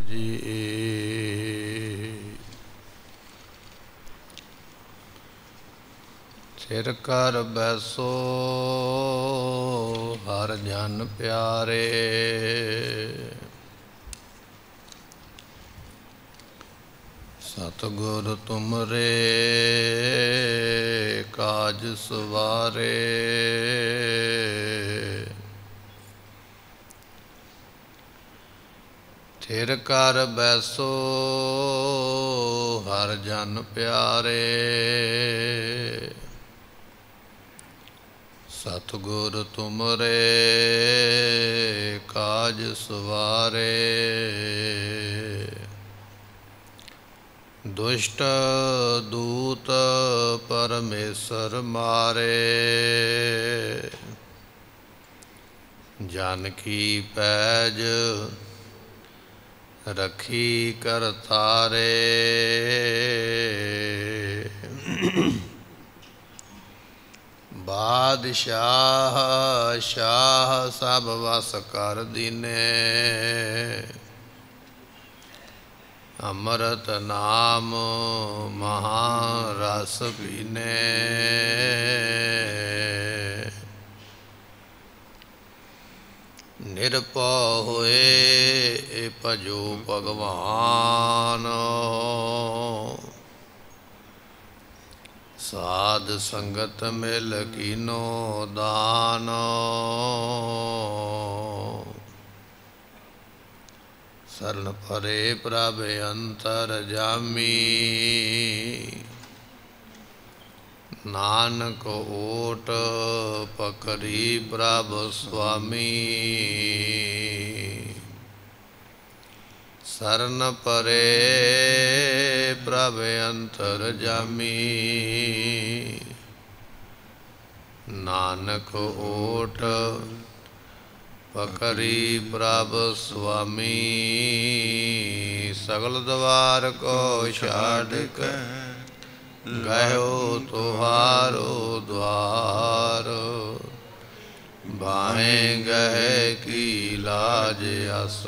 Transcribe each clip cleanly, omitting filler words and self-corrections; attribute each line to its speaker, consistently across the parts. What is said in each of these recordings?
Speaker 1: जी। सिर कर बैसो हर जन प्यारे, सतगुर तुमरे काज सवारे। थिर कर बैसो हर जन प्यारे, सतगुर तुमरे काज सवारे। दुष्ट दूत परमेश्वर मारे, जानकी पैज रखी करतारे। बादशाह शाह सब वस कर दीने, अमृत नाम महारस पीने। निरपौ होए भजो भगवान, साध संगत मिल कीनो दान। शरण परे प्रभ अंतर जामी, नानक ओट पकड़ी प्रभ स्वामी। शरण परे प्रभ अंतर जामी, नानक ओट पकड़ी प्रभ स्वामी। सगल द्वार को छाड़ के गयो तुहारो द्वार। बाहें गए की लाज अस,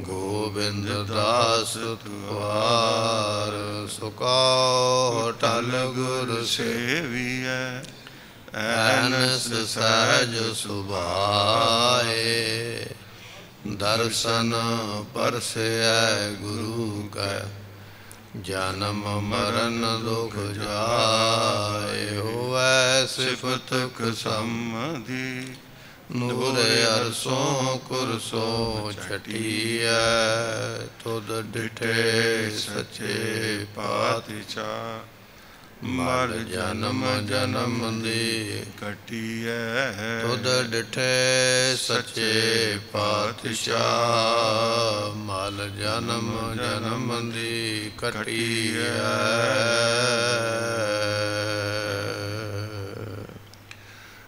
Speaker 1: गोविंद दास तुहार। सुको टल गुर सेविए, ऐनस सहज सुभाए। दर्शन परसे गुरु का, जन्म मरण दुख जाए। होवै सिफत समाधि, नूर अरसों कुरसों छटिया। तुद डिठे सचे पातशाह, मर जन्म जन्म दी कटिया। तुद डिठे सचे पातशाह, मल जन्म जन्म दी कटिया।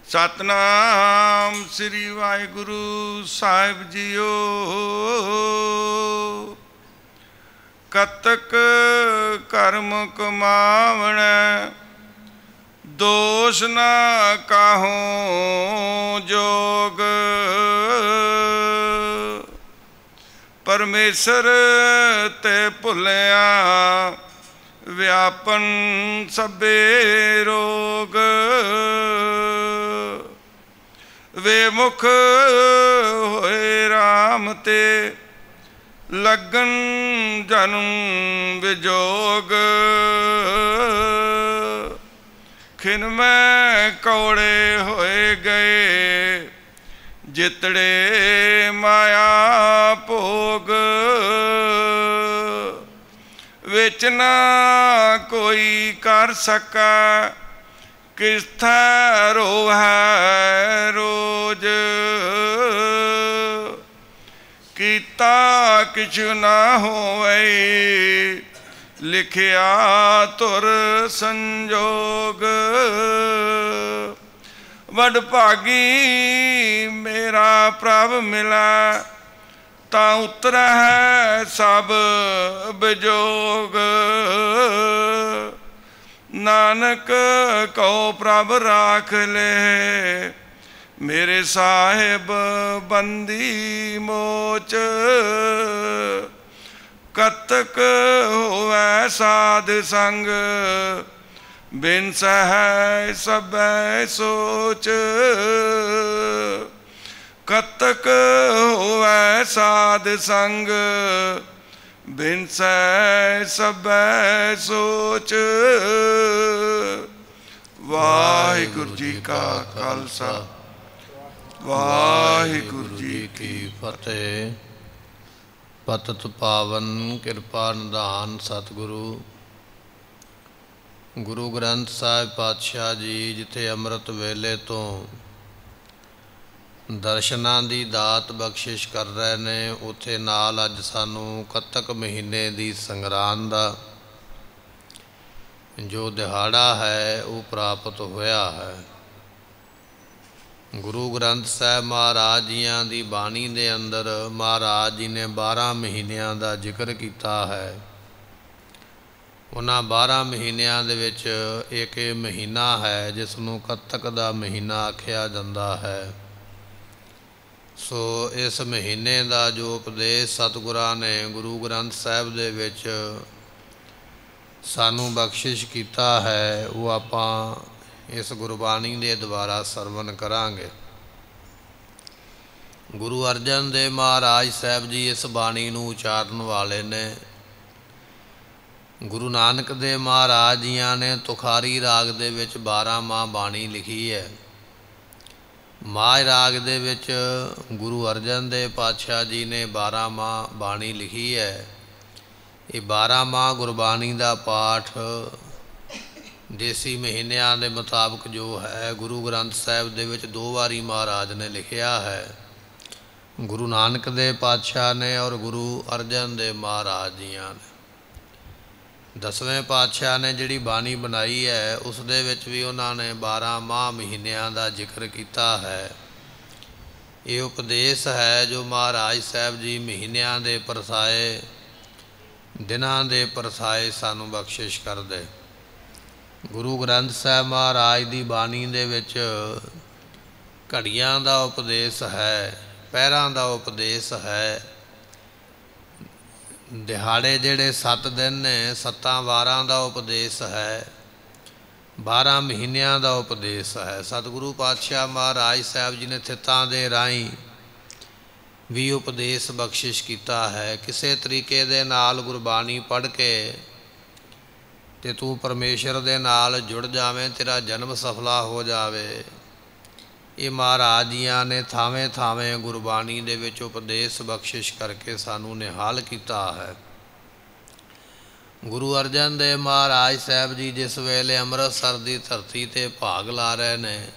Speaker 2: सतनाम श्री वाहिगुरु साहिब जीओ। कतक कर्म कमावण, दोष न काहू जोग। परमेश्वर ते भुलिया, व्यापन सबे रोग। वे मुख होए राम ते, लगन जन्म विजोग। खिन में कौड़े होए गए, जितड़े माया भोग। विच ना कोई कर सका, किस्था रोहै रोज। कीता किछु ना होवे, लिखिया तुर संजोग। वड भागी मेरा प्रभ मिला, ता उतर है सब विजोग। नानक को प्रभ राख ले, मेरे साहिब बंदी मोच। कतक होवै साध संग, बिन सहै सबै सोच। कतक होवै साध संग, बिन सहै सबै सोच। वाहिगुरु जी का खालसा, वाहिगुरु जी की
Speaker 1: फतेह। पतत पावन किरपा निधान सतगुरु गुरु ग्रंथ साहिब पातशाह जी जिथे ਅੰਮ੍ਰਿਤ ਵੇਲੇ ਤੋਂ ਦਰਸ਼ਨਾਂ ਦੀ ਦਾਤ ਬਖਸ਼ਿਸ਼ ਕਰ ਰਹੇ ਨੇ, ਉੱਥੇ ਨਾਲ ਅੱਜ ਸਾਨੂੰ ਕੱਤਕ ਮਹੀਨੇ ਦੀ ਸੰਗਰਾਂਦ ਦਾ ਜੋ ਦਿਹਾੜਾ ਹੈ ਉਹ ਪ੍ਰਾਪਤ ਹੋਇਆ ਹੈ। ਗੁਰੂ ਗ੍ਰੰਥ ਸਾਹਿਬ ਮਹਾਰਾਜ ਜੀਆਂ ਦੀ ਬਾਣੀ ਦੇ ਅੰਦਰ ਮਹਾਰਾਜ ਜੀ ਨੇ 12 ਮਹੀਨਿਆਂ ਦਾ ਜ਼ਿਕਰ ਕੀਤਾ ਹੈ। ਉਹਨਾਂ 12 ਮਹੀਨਿਆਂ ਦੇ ਵਿੱਚ ਇੱਕ ਮਹੀਨਾ ਹੈ ਜਿਸ ਨੂੰ ਕੱਤਕ ਦਾ ਮਹੀਨਾ ਆਖਿਆ ਜਾਂਦਾ ਹੈ। ਸੋ ਇਸ ਮਹੀਨੇ ਦਾ ਜੋ ਉਪਦੇਸ਼ ਸਤਿਗੁਰਾਂ ਨੇ ਗੁਰੂ ਗ੍ਰੰਥ ਸਾਹਿਬ ਦੇ ਵਿੱਚ ਸਾਨੂੰ ਬਖਸ਼ਿਸ਼ ਕੀਤਾ ਹੈ ਉਹ ਆਪਾਂ ਇਸ ਗੁਰਬਾਣੀ ਦੇ ਦੁਆਰਾ ਸਰਵਣ ਕਰਾਂਗੇ। ਗੁਰੂ ਅਰਜਨ ਦੇਵ ਮਹਾਰਾਜ ਸਾਹਿਬ ਜੀ ਇਸ ਬਾਣੀ ਨੂੰ ਉਚਾਰਨ ਵਾਲੇ ਨੇ। ਗੁਰੂ ਨਾਨਕ ਦੇਵ ਮਹਾਰਾਜ ਜੀਆਂ ਨੇ ਤੁਖਾਰੀ ਰਾਗ ਦੇ ਵਿੱਚ 12 ਮਾਹ ਬਾਣੀ ਲਿਖੀ ਹੈ। ਮਾਝ ਰਾਗ ਦੇ ਵਿੱਚ ਗੁਰੂ ਅਰਜਨ ਦੇਵ ਪਾਤਸ਼ਾਹ ਜੀ ਨੇ 12 ਮਾਹ ਬਾਣੀ ਲਿਖੀ ਹੈ। ਇਹ 12 ਮਾਹ ਗੁਰਬਾਣੀ ਦਾ ਪਾਠ ਦੇਸੀ ਮਹੀਨਿਆਂ ਦੇ ਮੁਤਾਬਕ ਜੋ ਹੈ ਗੁਰੂ ਗ੍ਰੰਥ ਸਾਹਿਬ ਦੇ ਵਿੱਚ 2 ਵਾਰੀ ਮਹਾਰਾਜ ਨੇ ਲਿਖਿਆ ਹੈ, ਗੁਰੂ ਨਾਨਕ ਦੇਵ ਪਾਤਸ਼ਾਹ ਨੇ ਔਰ ਗੁਰੂ ਅਰਜਨ ਦੇਵ ਮਹਾਰਾਜ ਜੀਆਂ ਨੇ। 10ਵੇਂ ਪਾਤਸ਼ਾਹ ਨੇ ਜਿਹੜੀ ਬਾਣੀ ਬਣਾਈ ਹੈ ਉਸ ਦੇ ਵਿੱਚ ਵੀ ਉਹਨਾਂ ਨੇ 12 ਮਾਹ ਮਹੀਨਿਆਂ ਦਾ ਜ਼ਿਕਰ ਕੀਤਾ ਹੈ। ਇਹ ਉਪਦੇਸ਼ ਹੈ ਜੋ ਮਹਾਰਾਜ ਸਾਹਿਬ ਜੀ ਮਹੀਨਿਆਂ ਦੇ ਪਰਸਾਏ, ਦਿਨਾਂ ਦੇ ਪਰਸਾਏ ਸਾਨੂੰ ਬਖਸ਼ਿਸ਼ ਕਰਦੇ। ਗੁਰੂ ਗ੍ਰੰਥ ਸਾਹਿਬ ਮਹਾਰਾਜ ਦੀ ਬਾਣੀ ਦੇ ਵਿੱਚ ਘੜੀਆਂ ਦਾ ਉਪਦੇਸ਼ ਹੈ, ਪਹਿਰਾਂ ਦਾ ਉਪਦੇਸ਼ ਹੈ। ਦਿਹਾੜੇ ਜਿਹੜੇ 7 ਦਿਨ ਨੇ 7 ਵਾਰਾਂ ਦਾ ਉਪਦੇਸ਼ ਹੈ, 12 ਮਹੀਨਿਆਂ ਦਾ ਉਪਦੇਸ਼ ਹੈ। ਸਤਿਗੁਰੂ ਪਾਤਸ਼ਾਹ ਮਹਾਰਾਜ ਸਾਹਿਬ ਜੀ ਨੇ ਥਿੱਤਾਂ ਦੇ ਰਾਹੀਂ ਵੀ ਉਪਦੇਸ਼ ਬਖਸ਼ਿਸ਼ ਕੀਤਾ ਹੈ। ਕਿਸੇ ਤਰੀਕੇ ਦੇ ਨਾਲ ਗੁਰਬਾਣੀ ਪੜ੍ਹ ਕੇ ਤੇ ਤੂੰ ਪਰਮੇਸ਼ਰ ਦੇ ਨਾਲ ਜੁੜ ਜਾਵੇਂ, ਤੇਰਾ ਜਨਮ ਸਫਲਾ ਹੋ ਜਾਵੇ। ਇਹ ਮਹਾਰਾਜ ਜੀਆਂ ਨੇ ਥਾਵੇਂ ਥਾਵੇਂ ਗੁਰਬਾਣੀ ਦੇ ਵਿੱਚ ਉਪਦੇਸ਼ ਬਖਸ਼ਿਸ਼ ਕਰਕੇ ਸਾਨੂੰ ਨਿਹਾਲ ਕੀਤਾ ਹੈ। ਗੁਰੂ ਅਰਜਨ ਦੇਵ ਮਹਾਰਾਜ ਸਾਹਿਬ ਜੀ ਜਿਸ ਵੇਲੇ ਅੰਮ੍ਰਿਤਸਰ ਦੀ ਧਰਤੀ 'ਤੇ ਭਾਗ ਲਾ ਰਹੇ ਨੇ,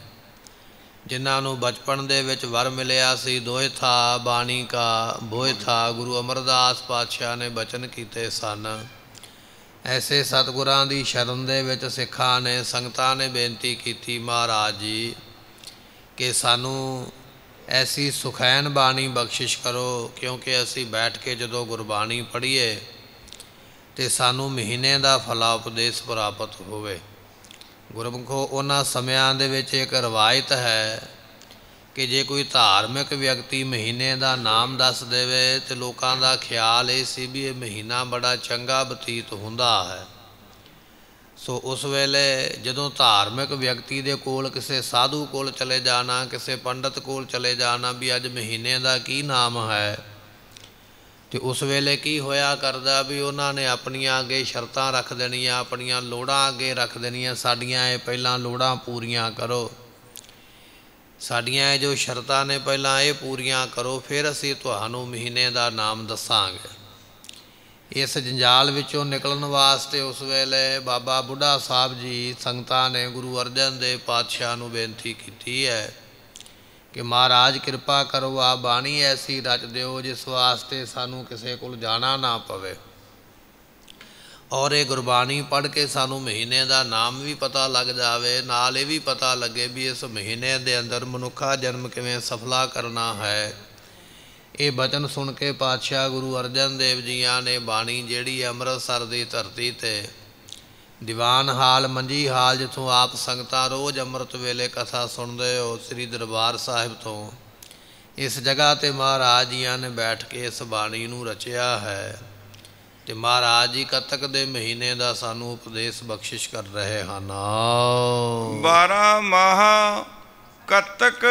Speaker 1: ਜਿਨ੍ਹਾਂ ਨੂੰ ਬਚਪਨ ਦੇ ਵਿੱਚ ਵਰ ਮਿਲਿਆ ਸੀ ਦੋਇ ਥਾ ਬਾਣੀ ਕਾ ਬੋਇ ਥਾ, ਗੁਰੂ ਅਮਰਦਾਸ ਪਾਤਸ਼ਾਹ ਨੇ ਬਚਨ ਕੀਤੇ ਸਨ। ਐਸੇ ਸਤਿਗੁਰਾਂ ਦੀ ਸ਼ਰਨ ਦੇ ਵਿੱਚ ਸਿੱਖਾਂ ਨੇ, ਸੰਗਤਾਂ ਨੇ ਬੇਨਤੀ ਕੀਤੀ ਮਹਾਰਾਜ ਜੀ ਕਿ ਸਾਨੂੰ ਐਸੀ ਸੁਖੈਨ ਬਾਣੀ ਬਖਸ਼ਿਸ਼ ਕਰੋ, ਕਿਉਂਕਿ ਅਸੀਂ ਬੈਠ ਕੇ ਜਦੋਂ ਗੁਰਬਾਣੀ ਪੜ੍ਹੀਏ ਅਤੇ ਸਾਨੂੰ ਮਹੀਨੇ ਦਾ ਫਲਾ ਉਪਦੇਸ਼ ਪ੍ਰਾਪਤ ਹੋਵੇ। ਗੁਰਮੁਖੋ ਉਹਨਾਂ ਸਮਿਆਂ ਦੇ ਵਿੱਚ ਇੱਕ ਰਵਾਇਤ ਹੈ ਕਿ ਜੇ ਕੋਈ ਧਾਰਮਿਕ ਵਿਅਕਤੀ ਮਹੀਨੇ ਦਾ ਨਾਮ ਦੱਸ ਦੇਵੇ ਤਾਂ ਲੋਕਾਂ ਦਾ ਖਿਆਲ ਇਹ ਸੀ ਵੀ ਇਹ ਮਹੀਨਾ ਬੜਾ ਚੰਗਾ ਬਤੀਤ ਹੁੰਦਾ ਹੈ। ਸੋ ਉਸ ਵੇਲੇ ਜਦੋਂ ਧਾਰਮਿਕ ਵਿਅਕਤੀ ਦੇ ਕੋਲ, ਕਿਸੇ ਸਾਧੂ ਕੋਲ ਚਲੇ ਜਾਣਾ, ਕਿਸੇ ਪੰਡਤ ਕੋਲ ਚਲੇ ਜਾਣਾ ਵੀ ਅੱਜ ਮਹੀਨੇ ਦਾ ਕੀ ਨਾਮ ਹੈ, ਅਤੇ ਉਸ ਵੇਲੇ ਕੀ ਹੋਇਆ ਕਰਦਾ ਵੀ ਉਹਨਾਂ ਨੇ ਆਪਣੀਆਂ ਅੱਗੇ ਸ਼ਰਤਾਂ ਰੱਖ ਦੇਣੀਆਂ, ਆਪਣੀਆਂ ਲੋੜਾਂ ਅੱਗੇ ਰੱਖ ਦੇਣੀਆਂ। ਸਾਡੀਆਂ ਇਹ ਪਹਿਲਾਂ ਲੋੜਾਂ ਪੂਰੀਆਂ ਕਰੋ, ਸਾਡੀਆਂ ਇਹ ਜੋ ਸ਼ਰਤਾਂ ਨੇ ਪਹਿਲਾਂ ਇਹ ਪੂਰੀਆਂ ਕਰੋ, ਫਿਰ ਅਸੀਂ ਤੁਹਾਨੂੰ ਮਹੀਨੇ ਦਾ ਨਾਮ ਦੱਸਾਂਗੇ। ਇਸ ਜੰਜਾਲ ਵਿੱਚੋਂ ਨਿਕਲਣ ਵਾਸਤੇ ਉਸ ਵੇਲੇ ਬਾਬਾ ਬੁੱਢਾ ਸਾਹਿਬ ਜੀ ਸੰਗਤਾਂ ਨੇ ਗੁਰੂ ਅਰਜਨ ਦੇਵ ਪਾਤਸ਼ਾਹ ਨੂੰ ਬੇਨਤੀ ਕੀਤੀ ਹੈ ਕਿ ਮਹਾਰਾਜ ਕਿਰਪਾ ਕਰੋ, ਆ ਬਾਣੀ ਐਸੀ ਰਚ ਦਿਓ ਜਿਸ ਵਾਸਤੇ ਸਾਨੂੰ ਕਿਸੇ ਕੋਲ ਜਾਣਾ ਨਾ ਪਵੇ, ਔਰ ਇਹ ਗੁਰਬਾਣੀ ਪੜ੍ਹ ਕੇ ਸਾਨੂੰ ਮਹੀਨੇ ਦਾ ਨਾਮ ਵੀ ਪਤਾ ਲੱਗ ਜਾਵੇ, ਨਾਲ ਇਹ ਵੀ ਪਤਾ ਲੱਗੇ ਵੀ ਇਸ ਮਹੀਨੇ ਦੇ ਅੰਦਰ ਮਨੁੱਖਾ ਜਨਮ ਕਿਵੇਂ ਸਫਲਾ ਕਰਨਾ ਹੈ। ਇਹ ਬਚਨ ਸੁਣ ਕੇ ਪਾਤਸ਼ਾਹ ਗੁਰੂ ਅਰਜਨ ਦੇਵ ਜੀਆਂ ਨੇ ਬਾਣੀ ਜਿਹੜੀ ਅੰਮ੍ਰਿਤਸਰ ਦੀ ਧਰਤੀ 'ਤੇ ਦੀਵਾਨ ਹਾਲ, ਮੰਜੀ ਹਾਲ, ਜਿੱਥੋਂ ਆਪ ਸੰਗਤਾਂ ਰੋਜ਼ ਅੰਮ੍ਰਿਤ ਵੇਲੇ ਕਥਾ ਸੁਣਦੇ ਹੋ, ਸ੍ਰੀ ਦਰਬਾਰ ਸਾਹਿਬ ਤੋਂ ਇਸ ਜਗ੍ਹਾ 'ਤੇ ਮਹਾਰਾਜ ਜੀਆਂ ਨੇ ਬੈਠ ਕੇ ਇਸ ਬਾਣੀ ਨੂੰ ਰਚਿਆ ਹੈ। ਤੇ ਮਹਾਰਾਜ ਜੀ ਕੱਤਕ ਦੇ ਮਹੀਨੇ ਦਾ ਸਾਨੂੰ ਉਪਦੇਸ਼ ਬਖਸ਼ਿਸ਼ ਕਰ ਰਹੇ ਹਨ।
Speaker 2: 12 ਮਾਹ ਕੱਤਕ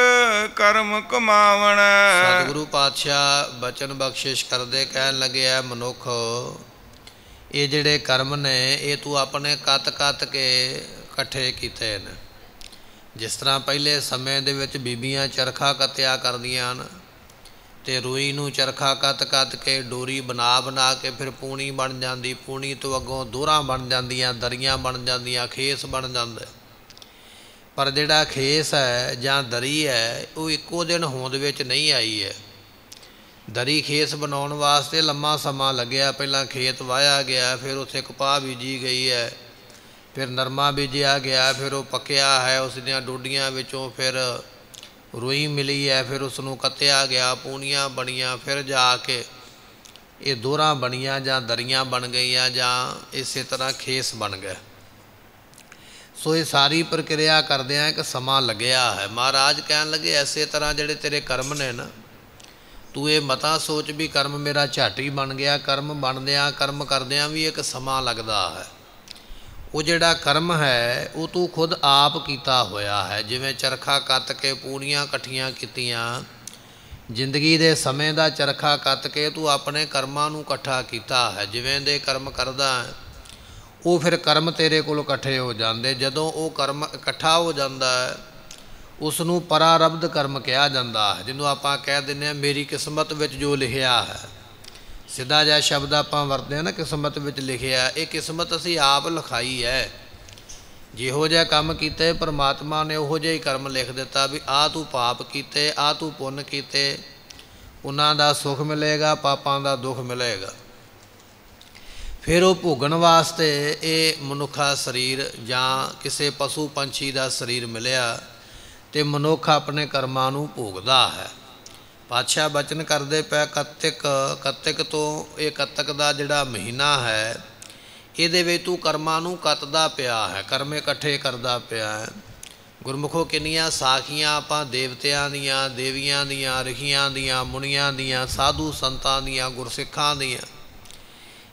Speaker 2: ਕਰਮ ਕਮਾਵਣ।
Speaker 1: ਸਤਿਗੁਰੂ ਪਾਤਸ਼ਾਹ ਬਚਨ ਬਖਸ਼ਿਸ਼ ਕਰਦੇ ਕਹਿਣ ਲੱਗੇ ਆ, ਮਨੁੱਖ ਇਹ ਜਿਹੜੇ ਕਰਮ ਨੇ ਇਹ ਤੂੰ ਆਪਣੇ ਕੱਤ ਕੇ ਇਕੱਠੇ ਕੀਤੇ ਨੇ। ਜਿਸ ਤਰ੍ਹਾਂ ਪਹਿਲੇ ਸਮੇਂ ਦੇ ਵਿੱਚ ਬੀਬੀਆਂ ਚਰਖਾ ਕੱਤਿਆ ਕਰਦੀਆਂ ਹਨ ਅਤੇ ਰੂਈ ਨੂੰ ਚਰਖਾ ਕੱਤ ਕੇ ਡੋਰੀ ਬਣਾ ਕੇ ਫਿਰ ਪੂਣੀ ਬਣ ਜਾਂਦੀ, ਪੂਣੀ ਤੋਂ ਅੱਗੋਂ ਦੋਹਰਾਂ ਬਣ ਜਾਂਦੀਆਂ, ਦਰੀਆਂ ਬਣ ਜਾਂਦੀਆਂ, ਖੇਸ ਬਣ ਜਾਂਦਾ। ਪਰ ਜਿਹੜਾ ਖੇਸ ਹੈ ਜਾਂ ਦਰੀ ਹੈ ਉਹ ਇੱਕੋ ਦਿਨ ਹੋਂਦ ਵਿੱਚ ਨਹੀਂ ਆਈ ਹੈ। ਦਰੀ ਖੇਸ ਬਣਾਉਣ ਵਾਸਤੇ ਲੰਮਾ ਸਮਾਂ ਲੱਗਿਆ। ਪਹਿਲਾਂ ਖੇਤ ਵਾਹਿਆ ਗਿਆ, ਫਿਰ ਉੱਥੇ ਕਪਾਹ ਬੀਜੀ ਗਈ ਹੈ, ਫਿਰ ਨਰਮਾ ਬੀਜਿਆ ਗਿਆ, ਫਿਰ ਉਹ ਪੱਕਿਆ ਹੈ, ਉਸ ਦੀਆਂ ਡੋਡੀਆਂ ਵਿੱਚੋਂ ਫਿਰ ਰੂਈ ਮਿਲੀ ਹੈ, ਫਿਰ ਉਸ ਨੂੰ ਕੱਤਿਆ ਗਿਆ, ਪੂਣੀਆਂ ਬਣੀਆਂ, ਫਿਰ ਜਾ ਕੇ ਇਹ ਦੋਹਰਾਂ ਬਣੀਆਂ ਜਾਂ ਦਰੀਆਂ ਬਣ ਗਈਆਂ ਜਾਂ ਇਸੇ ਤਰ੍ਹਾਂ ਖੇਸ ਬਣ ਗਿਆ। ਸੋ ਇਹ ਸਾਰੀ ਪ੍ਰਕਿਰਿਆ ਕਰਦਿਆਂ ਇੱਕ ਸਮਾਂ ਲੱਗਿਆ ਹੈ। ਮਹਾਰਾਜ ਕਹਿਣ ਲੱਗੇ ਐਸੇ ਤਰ੍ਹਾਂ ਜਿਹੜੇ ਤੇਰੇ ਕਰਮ ਨੇ ਨਾ, ਤੂੰ ਇਹ ਮਤਾ ਸੋਚ ਵੀ ਕਰਮ ਮੇਰਾ ਝੱਟ ਹੀ ਬਣ ਗਿਆ। ਕਰਮ ਬਣਦਿਆਂ ਕਰਮ ਕਰਦਿਆਂ ਵੀ ਇੱਕ ਸਮਾਂ ਲੱਗਦਾ ਹੈ। ਉਹ ਜਿਹੜਾ ਕਰਮ ਹੈ ਉਹ ਤੂੰ ਖੁਦ ਆਪ ਕੀਤਾ ਹੋਇਆ ਹੈ। ਜਿਵੇਂ ਚਰਖਾ ਕੱਤ ਕੇ ਪੂਣੀਆਂ ਇਕੱਠੀਆਂ ਕੀਤੀਆਂ, ਜ਼ਿੰਦਗੀ ਦੇ ਸਮੇਂ ਦਾ ਚਰਖਾ ਕੱਤ ਕੇ ਤੂੰ ਆਪਣੇ ਕਰਮਾਂ ਨੂੰ ਇਕੱਠਾ ਕੀਤਾ ਹੈ। ਜਿਵੇਂ ਦੇ ਕਰਮ ਕਰਦਾ ਹੈ ਉਹ ਫਿਰ ਕਰਮ ਤੇਰੇ ਕੋਲ ਇਕੱਠੇ ਹੋ ਜਾਂਦੇ। ਜਦੋਂ ਉਹ ਕਰਮ ਇਕੱਠਾ ਹੋ ਜਾਂਦਾ ਹੈ ਉਸ ਨੂੰ ਪਰਾਰਬਧ ਕਰਮ ਕਿਹਾ ਜਾਂਦਾ ਹੈ, ਜਿਹਨੂੰ ਆਪਾਂ ਕਹਿ ਦਿੰਦੇ ਹਾਂ ਮੇਰੀ ਕਿਸਮਤ ਵਿੱਚ ਜੋ ਲਿਖਿਆ ਹੈ। ਸਿੱਧਾ ਜਿਹਾ ਸ਼ਬਦ ਆਪਾਂ ਵਰਤਦੇ ਹਾਂ ਨਾ, ਕਿਸਮਤ ਵਿੱਚ ਲਿਖਿਆ। ਇਹ ਕਿਸਮਤ ਅਸੀਂ ਆਪ ਲਿਖਾਈ ਹੈ। ਜਿਹੋ ਜਿਹਾ ਕੰਮ ਕੀਤੇ ਪਰਮਾਤਮਾ ਨੇ ਉਹੋ ਜਿਹਾ ਹੀ ਕਰਮ ਲਿਖ ਦਿੱਤਾ ਵੀ ਆਹ ਤੂੰ ਪਾਪ ਕੀਤੇ, ਆਹ ਤੂੰ ਪੁੰਨ ਕੀਤੇ, ਉਹਨਾਂ ਦਾ ਸੁੱਖ ਮਿਲੇਗਾ, ਪਾਪਾਂ ਦਾ ਦੁੱਖ ਮਿਲੇਗਾ। ਫਿਰ ਉਹ ਭੋਗਣ ਵਾਸਤੇ ਇਹ ਮਨੁੱਖਾ ਸਰੀਰ ਜਾਂ ਕਿਸੇ ਪਸ਼ੂ ਪੰਛੀ ਦਾ ਸਰੀਰ ਮਿਲਿਆ ਅਤੇ ਮਨੁੱਖ ਆਪਣੇ ਕਰਮਾਂ ਨੂੰ ਭੋਗਦਾ ਹੈ। ਪਾਤਸ਼ਾਹ ਬਚਨ ਕਰਦੇ ਪਏ ਕੱਤਕ ਤੋਂ, ਇਹ ਕੱਤਕ ਦਾ ਜਿਹੜਾ ਮਹੀਨਾ ਹੈ ਇਹਦੇ ਵਿੱਚ ਤੂੰ ਕਰਮਾਂ ਨੂੰ ਕੱਤਦਾ ਪਿਆ ਹੈ, ਕਰਮ ਇਕੱਠੇ ਕਰਦਾ ਪਿਆ ਹੈ। ਗੁਰਮੁਖੋ ਕਿੰਨੀਆਂ ਸਾਖੀਆਂ ਆਪਾਂ ਦੇਵਤਿਆਂ ਦੀਆਂ, ਦੇਵੀਆਂ ਦੀਆਂ, ਰਿਖੀਆਂ ਦੀਆਂ, ਮੁਨੀਆਂ ਦੀਆਂ, ਸਾਧੂ ਸੰਤਾਂ ਦੀਆਂ, ਗੁਰਸਿੱਖਾਂ ਦੀਆਂ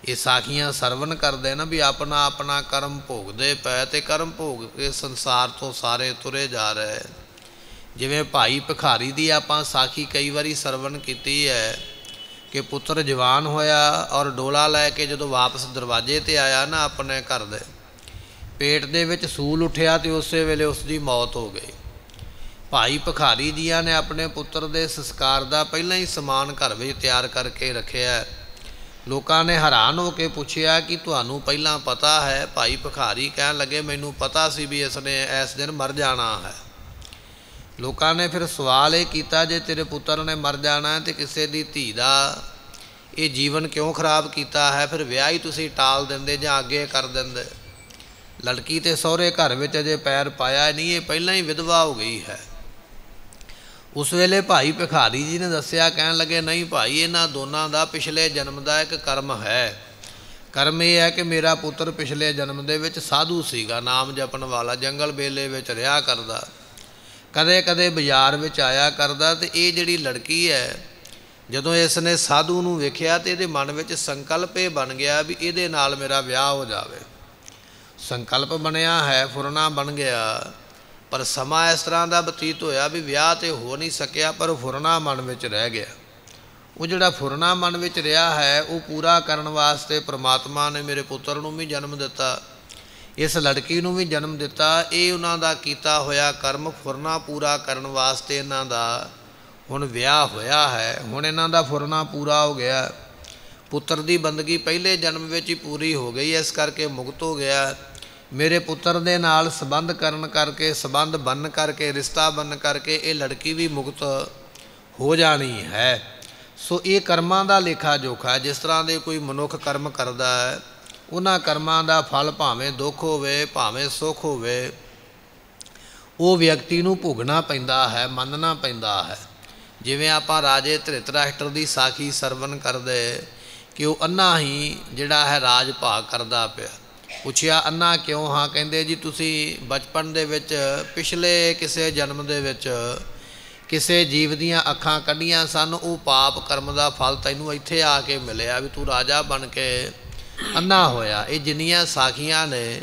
Speaker 1: ਇਹ ਸਾਖੀਆਂ ਸਰਵਣ ਕਰਦੇ ਨਾ ਵੀ ਆਪਣਾ ਆਪਣਾ ਕਰਮ ਭੋਗਦੇ ਪਏ ਅਤੇ ਕਰਮ ਭੋਗ ਕੇ ਸੰਸਾਰ ਤੋਂ ਸਾਰੇ ਤੁਰੇ ਜਾ ਰਹੇ। ਜਿਵੇਂ ਭਾਈ ਭਿਖਾਰੀ ਦੀ ਆਪਾਂ ਸਾਖੀ ਕਈ ਵਾਰੀ ਸਰਵਣ ਕੀਤੀ ਹੈ ਕਿ ਪੁੱਤਰ ਜਵਾਨ ਹੋਇਆ ਔਰ ਡੋਲਾ ਲੈ ਕੇ ਜਦੋਂ ਵਾਪਸ ਦਰਵਾਜ਼ੇ 'ਤੇ ਆਇਆ ਨਾ ਆਪਣੇ ਘਰ ਦੇ, ਪੇਟ ਦੇ ਵਿੱਚ ਸੂਲ ਉੱਠਿਆ ਅਤੇ ਉਸੇ ਵੇਲੇ ਉਸ ਦੀ ਮੌਤ ਹੋ ਗਈ। ਭਾਈ ਭਿਖਾਰੀ ਜੀਆਂ ਨੇ ਆਪਣੇ ਪੁੱਤਰ ਦੇ ਸੰਸਕਾਰ ਦਾ ਪਹਿਲਾਂ ਹੀ ਸਮਾਨ ਘਰ ਵਿੱਚ ਤਿਆਰ ਕਰਕੇ ਰੱਖਿਆ। ਲੋਕਾਂ ਨੇ ਹੈਰਾਨ ਹੋ ਕੇ ਪੁੱਛਿਆ ਕਿ ਤੁਹਾਨੂੰ ਪਹਿਲਾਂ ਪਤਾ ਹੈ? ਭਾਈ ਭਿਖਾਰੀ ਕਹਿਣ ਲੱਗੇ ਮੈਨੂੰ ਪਤਾ ਸੀ ਵੀ ਇਸ ਨੇ ਇਸ ਦਿਨ ਮਰ ਜਾਣਾ ਹੈ। ਲੋਕਾਂ ਨੇ ਫਿਰ ਸਵਾਲ ਇਹ ਕੀਤਾ ਜੇ ਤੇਰੇ ਪੁੱਤਰ ਨੇ ਮਰ ਜਾਣਾ ਹੈ ਤੇ ਕਿਸੇ ਦੀ ਧੀ ਦਾ ਇਹ ਜੀਵਨ ਕਿਉਂ ਖਰਾਬ ਕੀਤਾ ਹੈ? ਫਿਰ ਵਿਆਹ ਹੀ ਤੁਸੀਂ ਟਾਲ ਦਿੰਦੇ ਜਾਂ ਅੱਗੇ ਕਰ ਦਿੰਦੇ। ਲੜਕੀ ਤੇ ਸਹੁਰੇ ਘਰ ਵਿੱਚ ਅਜੇ ਪੈਰ ਪਾਇਆ ਨਹੀਂ, ਇਹ ਪਹਿਲਾਂ ਹੀ ਵਿਧਵਾ ਹੋ ਗਈ ਹੈ। ਉਸ ਵੇਲੇ ਭਾਈ ਭਿਖਾਰੀ ਜੀ ਨੇ ਦੱਸਿਆ, ਕਹਿਣ ਲੱਗੇ ਨਹੀਂ ਭਾਈ, ਇਹਨਾਂ ਦੋਨਾਂ ਦਾ ਪਿਛਲੇ ਜਨਮ ਦਾ ਇੱਕ ਕਰਮ ਹੈ। ਕਰਮ ਇਹ ਹੈ ਕਿ ਮੇਰਾ ਪੁੱਤਰ ਪਿਛਲੇ ਜਨਮ ਦੇ ਵਿੱਚ ਸਾਧੂ ਸੀਗਾ, ਨਾਮ ਜਪਣ ਵਾਲਾ, ਜੰਗਲ ਬੇਲੇ ਵਿੱਚ ਰਿਹਾ ਕਰਦਾ, ਕਦੇ ਕਦੇ ਬਾਜ਼ਾਰ ਵਿੱਚ ਆਇਆ ਕਰਦਾ। ਅਤੇ ਇਹ ਜਿਹੜੀ ਲੜਕੀ ਹੈ ਜਦੋਂ ਇਸ ਨੇ ਸਾਧੂ ਨੂੰ ਵੇਖਿਆ ਤਾਂ ਇਹਦੇ ਮਨ ਵਿੱਚ ਸੰਕਲਪ ਇਹ ਬਣ ਗਿਆ ਵੀ ਇਹਦੇ ਨਾਲ ਮੇਰਾ ਵਿਆਹ ਹੋ ਜਾਵੇ। ਸੰਕਲਪ ਬਣਿਆ ਹੈ, ਫੁਰਨਾ ਬਣ ਗਿਆ, ਪਰ ਸਮਾਂ ਇਸ ਤਰ੍ਹਾਂ ਦਾ ਬਤੀਤ ਹੋਇਆ ਵੀ ਵਿਆਹ ਤਾਂ ਹੋ ਨਹੀਂ ਸਕਿਆ, ਪਰ ਫੁਰਨਾ ਮਨ ਵਿੱਚ ਰਹਿ ਗਿਆ। ਉਹ ਜਿਹੜਾ ਫੁਰਨਾ ਮਨ ਵਿੱਚ ਰਿਹਾ ਹੈ ਉਹ ਪੂਰਾ ਕਰਨ ਵਾਸਤੇ ਪ੍ਰਮਾਤਮਾ ਨੇ ਮੇਰੇ ਪੁੱਤਰ ਨੂੰ ਵੀ ਜਨਮ ਦਿੱਤਾ, ਇਸ ਲੜਕੀ ਨੂੰ ਵੀ ਜਨਮ ਦਿੱਤਾ। ਇਹ ਉਹਨਾਂ ਦਾ ਕੀਤਾ ਹੋਇਆ ਕਰਮ ਫੁਰਨਾ ਪੂਰਾ ਕਰਨ ਵਾਸਤੇ ਇਹਨਾਂ ਦਾ ਹੁਣ ਵਿਆਹ ਹੋਇਆ ਹੈ। ਹੁਣ ਇਹਨਾਂ ਦਾ ਫੁਰਨਾ ਪੂਰਾ ਹੋ ਗਿਆ, ਪੁੱਤਰ ਦੀ ਬੰਦਗੀ ਪਹਿਲੇ ਜਨਮ ਵਿੱਚ ਹੀ ਪੂਰੀ ਹੋ ਗਈ, ਇਸ ਕਰਕੇ ਮੁਕਤ ਹੋ ਗਿਆ। ਮੇਰੇ ਪੁੱਤਰ ਦੇ ਨਾਲ ਸੰਬੰਧ ਕਰਨ ਕਰਕੇ, ਸੰਬੰਧ ਬੰਨ ਕਰਕੇ, ਰਿਸ਼ਤਾ ਬੰਨ ਕਰਕੇ ਇਹ ਲੜਕੀ ਵੀ ਮੁਕਤ ਹੋ ਜਾਣੀ ਹੈ। ਸੋ ਇਹ ਕਰਮਾਂ ਦਾ ਲੇਖਾ ਜੋਖਾ। ਜਿਸ ਤਰ੍ਹਾਂ ਦੇ ਕੋਈ ਮਨੁੱਖ ਕਰਮ ਕਰਦਾ ਹੈ ਉਹਨਾਂ ਕਰਮਾਂ ਦਾ ਫਲ ਭਾਵੇਂ ਦੁੱਖ ਹੋਵੇ ਭਾਵੇਂ ਸੁੱਖ ਹੋਵੇ ਉਹ ਵਿਅਕਤੀ ਨੂੰ ਭੋਗਣਾ ਪੈਂਦਾ ਹੈ, ਮੰਨਣਾ ਪੈਂਦਾ ਹੈ। ਜਿਵੇਂ ਆਪਾਂ ਰਾਜੇ ਧ੍ਰਿਤਰਾਸ਼ਟਰ ਦੀ ਸਾਖੀ ਸਰਵਣ ਕਰਦੇ ਕਿ ਉਹ ਅੰਨਾ ਹੀ ਜਿਹੜਾ ਹੈ ਰਾਜ ਭਾਗ ਕਰਦਾ ਪਿਆ। ਪੁੱਛਿਆ ਅੰਨਾ ਕਿਉਂ? ਹਾਂ, ਕਹਿੰਦੇ ਜੀ ਤੁਸੀਂ ਬਚਪਨ ਦੇ ਵਿੱਚ ਪਿਛਲੇ ਕਿਸੇ ਜਨਮ ਦੇ ਵਿੱਚ ਕਿਸੇ ਜੀਵ ਦੀਆਂ ਅੱਖਾਂ ਕੱਢੀਆਂ ਸਨ, ਉਹ ਪਾਪ ਕਰਮ ਦਾ ਫਲ ਤੈਨੂੰ ਇੱਥੇ ਆ ਕੇ ਮਿਲਿਆ ਵੀ ਤੂੰ ਰਾਜਾ ਬਣ ਕੇ ਅੰਨਾ ਹੋਇਆ। ਇਹ ਜਿੰਨੀਆਂ ਸਾਖੀਆਂ ਨੇ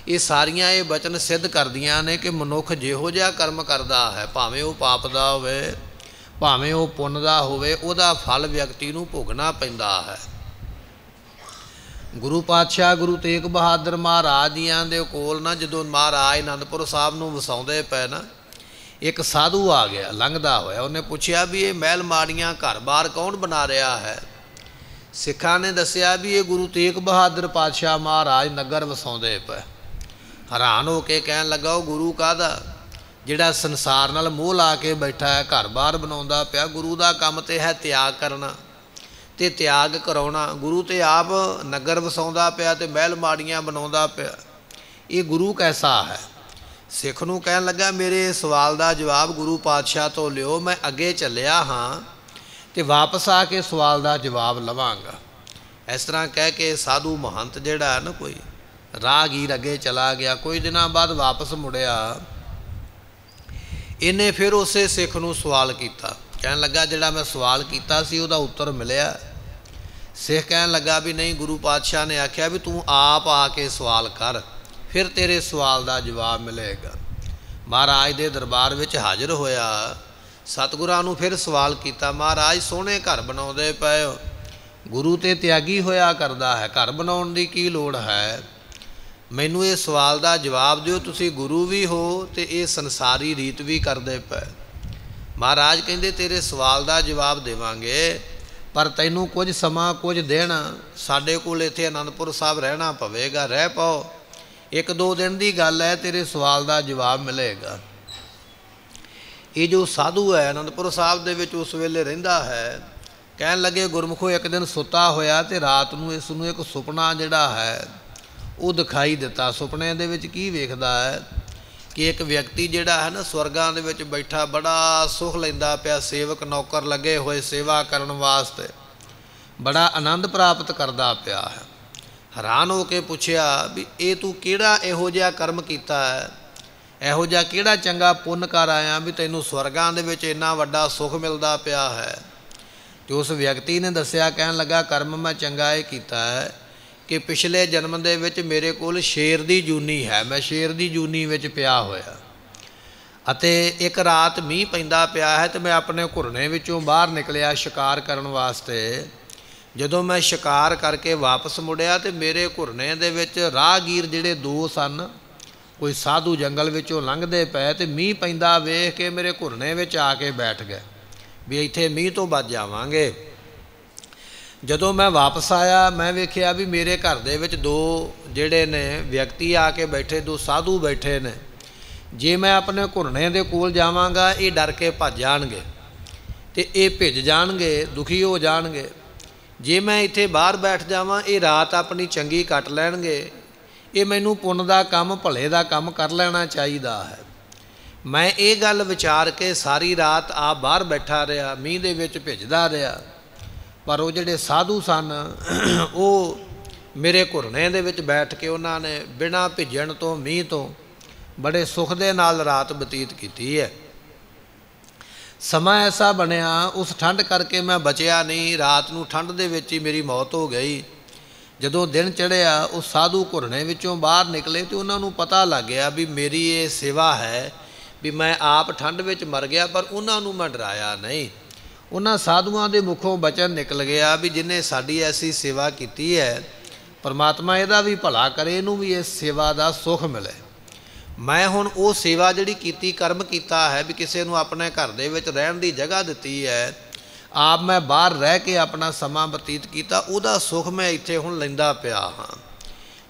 Speaker 1: ਇਹ ਸਾਰੀਆਂ ਇਹ ਬਚਨ ਸਿੱਧ ਕਰਦੀਆਂ ਨੇ ਕਿ ਮਨੁੱਖ ਜਿਹੋ ਜਿਹਾ ਕਰਮ ਕਰਦਾ ਹੈ, ਭਾਵੇਂ ਉਹ ਪਾਪ ਦਾ ਹੋਵੇ ਭਾਵੇਂ ਉਹ ਪੁੰਨ ਦਾ ਹੋਵੇ, ਉਹਦਾ ਫਲ ਵਿਅਕਤੀ ਨੂੰ ਭੋਗਣਾ ਪੈਂਦਾ ਹੈ। ਗੁਰੂ ਪਾਤਸ਼ਾਹ ਗੁਰੂ ਤੇਗ ਬਹਾਦਰ ਮਹਾਰਾਜ ਜੀਆਂ ਦੇ ਕੋਲ ਨਾ ਜਦੋਂ ਮਹਾਰਾਜ ਅਨੰਦਪੁਰ ਸਾਹਿਬ ਨੂੰ ਵਸਾਉਂਦੇ ਪਏ ਨਾ, ਇੱਕ ਸਾਧੂ ਆ ਗਿਆ ਲੰਘਦਾ ਹੋਇਆ। ਉਹਨੇ ਪੁੱਛਿਆ ਵੀ ਇਹ ਮਹਿਲ ਮਾੜੀਆਂ ਘਰ-ਬਾਰ ਕੌਣ ਬਣਾ ਰਿਹਾ ਹੈ? ਸਿੱਖਾਂ ਨੇ ਦੱਸਿਆ ਵੀ ਇਹ ਗੁਰੂ ਤੇਗ ਬਹਾਦਰ ਪਾਤਸ਼ਾਹ ਮਹਾਰਾਜ ਨਗਰ ਵਸਾਉਂਦੇ ਪਏ। ਹੈਰਾਨ ਹੋ ਕੇ ਕਹਿਣ ਲੱਗਾ, ਉਹ ਗੁਰੂ ਕਾਹਦਾ ਜਿਹੜਾ ਸੰਸਾਰ ਨਾਲ ਮੋਹ ਲਾ ਕੇ ਬੈਠਾ ਹੈ, ਘਰ-ਬਾਰ ਬਣਾਉਂਦਾ ਪਿਆ? ਗੁਰੂ ਦਾ ਕੰਮ ਤੇ ਹੈ ਤਿਆਗ ਕਰਨਾ ਤੇ ਤਿਆਗ ਕਰਾਉਣਾ। ਗੁਰੂ ਤੇ ਆਪ ਨਗਰ ਵਸਾਉਂਦਾ ਪਿਆ ਤੇ ਮਹਿਲ ਮਾੜੀਆਂ ਬਣਾਉਂਦਾ ਪਿਆ, ਇਹ ਗੁਰੂ ਕੈਸਾ ਹੈ? ਸਿੱਖ ਨੂੰ ਕਹਿਣ ਲੱਗਾ, ਮੇਰੇ ਸਵਾਲ ਦਾ ਜਵਾਬ ਗੁਰੂ ਪਾਤਸ਼ਾਹ ਤੋਂ ਲਿਓ, ਮੈਂ ਅੱਗੇ ਚੱਲਿਆ ਹਾਂ ਤੇ ਵਾਪਸ ਆ ਕੇ ਸਵਾਲ ਦਾ ਜਵਾਬ ਲਵਾਂਗਾ। ਇਸ ਤਰ੍ਹਾਂ ਕਹਿ ਕੇ ਸਾਧੂ ਮਹੰਤ ਜਿਹੜਾ ਨਾ ਕੋਈ ਰਾਹਗੀਰ ਅੱਗੇ ਚਲਾ ਗਿਆ। ਕੁਝ ਦਿਨਾਂ ਬਾਅਦ ਵਾਪਸ ਮੁੜਿਆ। ਇਹਨੇ ਫਿਰ ਉਸੇ ਸਿੱਖ ਨੂੰ ਸਵਾਲ ਕੀਤਾ। ਕਹਿਣ ਲੱਗਾ, ਜਿਹੜਾ ਮੈਂ ਸਵਾਲ ਕੀਤਾ ਸੀ ਉਹਦਾ ਉੱਤਰ ਮਿਲਿਆ? ਸਿੱਖ ਕਹਿਣ ਲੱਗਾ ਵੀ ਨਹੀਂ, ਗੁਰੂ ਪਾਤਸ਼ਾਹ ਨੇ ਆਖਿਆ ਵੀ ਤੂੰ ਆਪ ਆ ਕੇ ਸਵਾਲ ਕਰ, ਫਿਰ ਤੇਰੇ ਸਵਾਲ ਦਾ ਜਵਾਬ ਮਿਲੇਗਾ। ਮਹਾਰਾਜ ਦੇ ਦਰਬਾਰ ਵਿੱਚ ਹਾਜ਼ਰ ਹੋਇਆ, ਸਤਿਗੁਰਾਂ ਨੂੰ ਫਿਰ ਸਵਾਲ ਕੀਤਾ, ਮਹਾਰਾਜ ਸੋਹਣੇ ਘਰ ਬਣਾਉਂਦੇ ਪਏ ਹੋ, ਗੁਰੂ ਤੇ ਤਿਆਗੀ ਹੋਇਆ ਕਰਦਾ ਹੈ, ਘਰ ਬਣਾਉਣ ਦੀ ਕੀ ਲੋੜ ਹੈ? ਮੈਨੂੰ ਇਹ ਸਵਾਲ ਦਾ ਜਵਾਬ ਦਿਓ, ਤੁਸੀਂ ਗੁਰੂ ਵੀ ਹੋ ਤੇ ਇਹ ਸੰਸਾਰੀ ਰੀਤ ਵੀ ਕਰਦੇ ਪਏ। ਮਹਾਰਾਜ ਕਹਿੰਦੇ, ਤੇਰੇ ਸਵਾਲ ਦਾ ਜਵਾਬ ਦੇਵਾਂਗੇ, ਪਰ ਤੈਨੂੰ ਕੁਝ ਸਮਾਂ ਕੁਝ ਦਿਨ ਸਾਡੇ ਕੋਲ ਇੱਥੇ ਅਨੰਦਪੁਰ ਸਾਹਿਬ ਰਹਿਣਾ ਪਵੇਗਾ। ਰਹਿ ਪਾਓ, 1-2 ਦਿਨ ਦੀ ਗੱਲ ਹੈ, ਤੇਰੇ ਸਵਾਲ ਦਾ ਜਵਾਬ ਮਿਲੇਗਾ। ਇਹ ਜੋ ਸਾਧੂ ਹੈ ਅਨੰਦਪੁਰ ਸਾਹਿਬ ਦੇ ਵਿੱਚ ਉਸ ਵੇਲੇ ਰਹਿੰਦਾ ਹੈ। ਕਹਿਣ ਲੱਗੇ, ਗੁਰਮੁਖੋ ਇੱਕ ਦਿਨ ਸੁੱਤਾ ਹੋਇਆ ਤੇ ਰਾਤ ਨੂੰ ਇਸ ਨੂੰ ਇੱਕ ਸੁਪਨਾ ਜਿਹੜਾ ਹੈ ਉਹ ਦਿਖਾਈ ਦਿੱਤਾ। ਸੁਪਨੇ ਦੇ ਵਿੱਚ ਕੀ ਵੇਖਦਾ ਹੈ ਕਿ ਇੱਕ ਵਿਅਕਤੀ ਜਿਹੜਾ ਹੈ ਨਾ ਸਵਰਗਾਂ ਦੇ ਵਿੱਚ ਬੈਠਾ ਬੜਾ ਸੁਖ ਲੈਂਦਾ ਪਿਆ, ਸੇਵਕ ਨੌਕਰ ਲੱਗੇ ਹੋਏ ਸੇਵਾ ਕਰਨ ਵਾਸਤੇ, ਬੜਾ ਆਨੰਦ ਪ੍ਰਾਪਤ ਕਰਦਾ ਪਿਆ ਹੈ। ਹੈਰਾਨ ਹੋ ਕੇ ਪੁੱਛਿਆ ਵੀ ਇਹ ਤੂੰ ਕਿਹੜਾ ਇਹੋ ਜਿਹਾ ਕਰਮ ਕੀਤਾ ਹੈ, ਇਹੋ ਜਿਹਾ ਕਿਹੜਾ ਚੰਗਾ ਪੁੰਨ ਕਰ ਆਇਆ ਵੀ ਤੈਨੂੰ ਸਵਰਗਾਂ ਦੇ ਵਿੱਚ ਇੰਨਾ ਵੱਡਾ ਸੁਖ ਮਿਲਦਾ ਪਿਆ ਹੈ? ਤੇ ਉਸ ਵਿਅਕਤੀ ਨੇ ਦੱਸਿਆ, ਕਹਿਣ ਲੱਗਾ, ਕਰਮ ਮੈਂ ਚੰਗਾ ਇਹ ਕੀਤਾ ਹੈ ਕਿ ਪਿਛਲੇ ਜਨਮ ਦੇ ਵਿੱਚ ਮੇਰੇ ਕੋਲ ਸ਼ੇਰ ਦੀ ਜੂਨੀ ਹੈ, ਮੈਂ ਸ਼ੇਰ ਦੀ ਜੂਨੀ ਵਿੱਚ ਪਿਆ ਹੋਇਆ ਅਤੇ ਇੱਕ ਰਾਤ ਮੀਂਹ ਪੈਂਦਾ ਪਿਆ ਹੈ ਤੇ ਮੈਂ ਆਪਣੇ ਘੁਰਨੇ ਵਿੱਚੋਂ ਬਾਹਰ ਨਿਕਲਿਆ ਸ਼ਿਕਾਰ ਕਰਨ ਵਾਸਤੇ। ਜਦੋਂ ਮੈਂ ਸ਼ਿਕਾਰ ਕਰਕੇ ਵਾਪਸ ਮੁੜਿਆ ਤੇ ਮੇਰੇ ਘੁਰਨੇ ਦੇ ਵਿੱਚ ਰਾਹਗੀਰ ਜਿਹੜੇ 2 ਸਨ, ਕੋਈ ਸਾਧੂ ਜੰਗਲ ਵਿੱਚੋਂ ਲੰਘਦੇ ਪਏ ਤੇ ਮੀਂਹ ਪੈਂਦਾ ਵੇਖ ਕੇ ਮੇਰੇ ਘੁਰਨੇ ਵਿੱਚ ਆ ਕੇ ਬੈਠ ਗਏ ਵੀ ਇੱਥੇ ਮੀਂਹ ਤੋਂ ਬਚ ਜਾਵਾਂਗੇ। ਜਦੋਂ ਮੈਂ ਵਾਪਸ ਆਇਆ ਮੈਂ ਵੇਖਿਆ ਵੀ ਮੇਰੇ ਘਰ ਦੇ ਵਿੱਚ 2 ਜਿਹੜੇ ਨੇ ਵਿਅਕਤੀ ਆ ਕੇ ਬੈਠੇ, 2 ਸਾਧੂ ਬੈਠੇ ਨੇ। ਜੇ ਮੈਂ ਆਪਣੇ ਘੁਰਨੇ ਦੇ ਕੋਲ ਜਾਵਾਂਗਾ ਇਹ ਡਰ ਕੇ ਭੱਜ ਜਾਣਗੇ ਤੇ ਇਹ ਭਿੱਜ ਜਾਣਗੇ, ਦੁਖੀ ਹੋ ਜਾਣਗੇ। ਜੇ ਮੈਂ ਇੱਥੇ ਬਾਹਰ ਬੈਠ ਜਾਵਾਂ ਇਹ ਰਾਤ ਆਪਣੀ ਚੰਗੀ ਕੱਟ ਲੈਣਗੇ। ਇਹ ਮੈਨੂੰ ਪੁੰਨ ਦਾ ਕੰਮ, ਭਲੇ ਦਾ ਕੰਮ ਕਰ ਲੈਣਾ ਚਾਹੀਦਾ ਹੈ। ਮੈਂ ਇਹ ਗੱਲ ਵਿਚਾਰ ਕੇ ਸਾਰੀ ਰਾਤ ਆਪ ਬਾਹਰ ਬੈਠਾ ਰਿਹਾ, ਮੀਂਹ ਦੇ ਵਿੱਚ ਭਿੱਜਦਾ ਰਿਹਾ। ਪਰ ਉਹ ਜਿਹੜੇ ਸਾਧੂ ਸਨ ਉਹ ਮੇਰੇ ਘੁਰਨੇ ਦੇ ਵਿੱਚ ਬੈਠ ਕੇ ਉਹਨਾਂ ਨੇ ਬਿਨਾਂ ਭਿੱਜਣ ਤੋਂ, ਮੀਂਹ ਤੋਂ ਬੜੇ ਸੁੱਖ ਦੇ ਨਾਲ ਰਾਤ ਬਤੀਤ ਕੀਤੀ ਹੈ। ਸਮਾਂ ਐਸਾ ਬਣਿਆ, ਉਸ ਠੰਡ ਕਰਕੇ ਮੈਂ ਬਚਿਆ ਨਹੀਂ, ਰਾਤ ਨੂੰ ਠੰਡ ਦੇ ਵਿੱਚ ਹੀ ਮੇਰੀ ਮੌਤ ਹੋ ਗਈ। ਜਦੋਂ ਦਿਨ ਚੜ੍ਹਿਆ ਉਹ ਸਾਧੂ ਘੁਰਨੇ ਵਿੱਚੋਂ ਬਾਹਰ ਨਿਕਲੇ ਤੇ ਉਹਨਾਂ ਨੂੰ ਪਤਾ ਲੱਗ ਗਿਆ ਵੀ ਮੇਰੀ ਇਹ ਸੇਵਾ ਹੈ, ਵੀ ਮੈਂ ਆਪ ਠੰਡ ਵਿੱਚ ਮਰ ਗਿਆ, ਪਰ ਉਹਨਾਂ ਨੂੰ ਮੈਂ ਡਰਾਇਆ ਨਹੀਂ। ਉਹਨਾਂ ਸਾਧੂਆਂ ਦੇ ਮੁਖੋਂ ਬਚਨ ਨਿਕਲ ਗਿਆ ਵੀ ਜਿਹਨੇ ਸਾਡੀ ਐਸੀ ਸੇਵਾ ਕੀਤੀ ਹੈ ਪਰਮਾਤਮਾ ਇਹਦਾ ਵੀ ਭਲਾ ਕਰੇ, ਇਹਨੂੰ ਵੀ ਇਸ ਸੇਵਾ ਦਾ ਸੁੱਖ ਮਿਲੇ। ਮੈਂ ਹੁਣ ਉਹ ਸੇਵਾ ਜਿਹੜੀ ਕੀਤੀ, ਕਰਮ ਕੀਤਾ ਹੈ ਵੀ ਕਿਸੇ ਨੂੰ ਆਪਣੇ ਘਰ ਦੇ ਵਿੱਚ ਰਹਿਣ ਦੀ ਜਗ੍ਹਾ ਦਿੱਤੀ ਹੈ, ਆਪ ਮੈਂ ਬਾਹਰ ਰਹਿ ਕੇ ਆਪਣਾ ਸਮਾਂ ਬਤੀਤ ਕੀਤਾ, ਉਹਦਾ ਸੁੱਖ ਮੈਂ ਇੱਥੇ ਹੁਣ ਲੈਂਦਾ ਪਿਆ ਹਾਂ।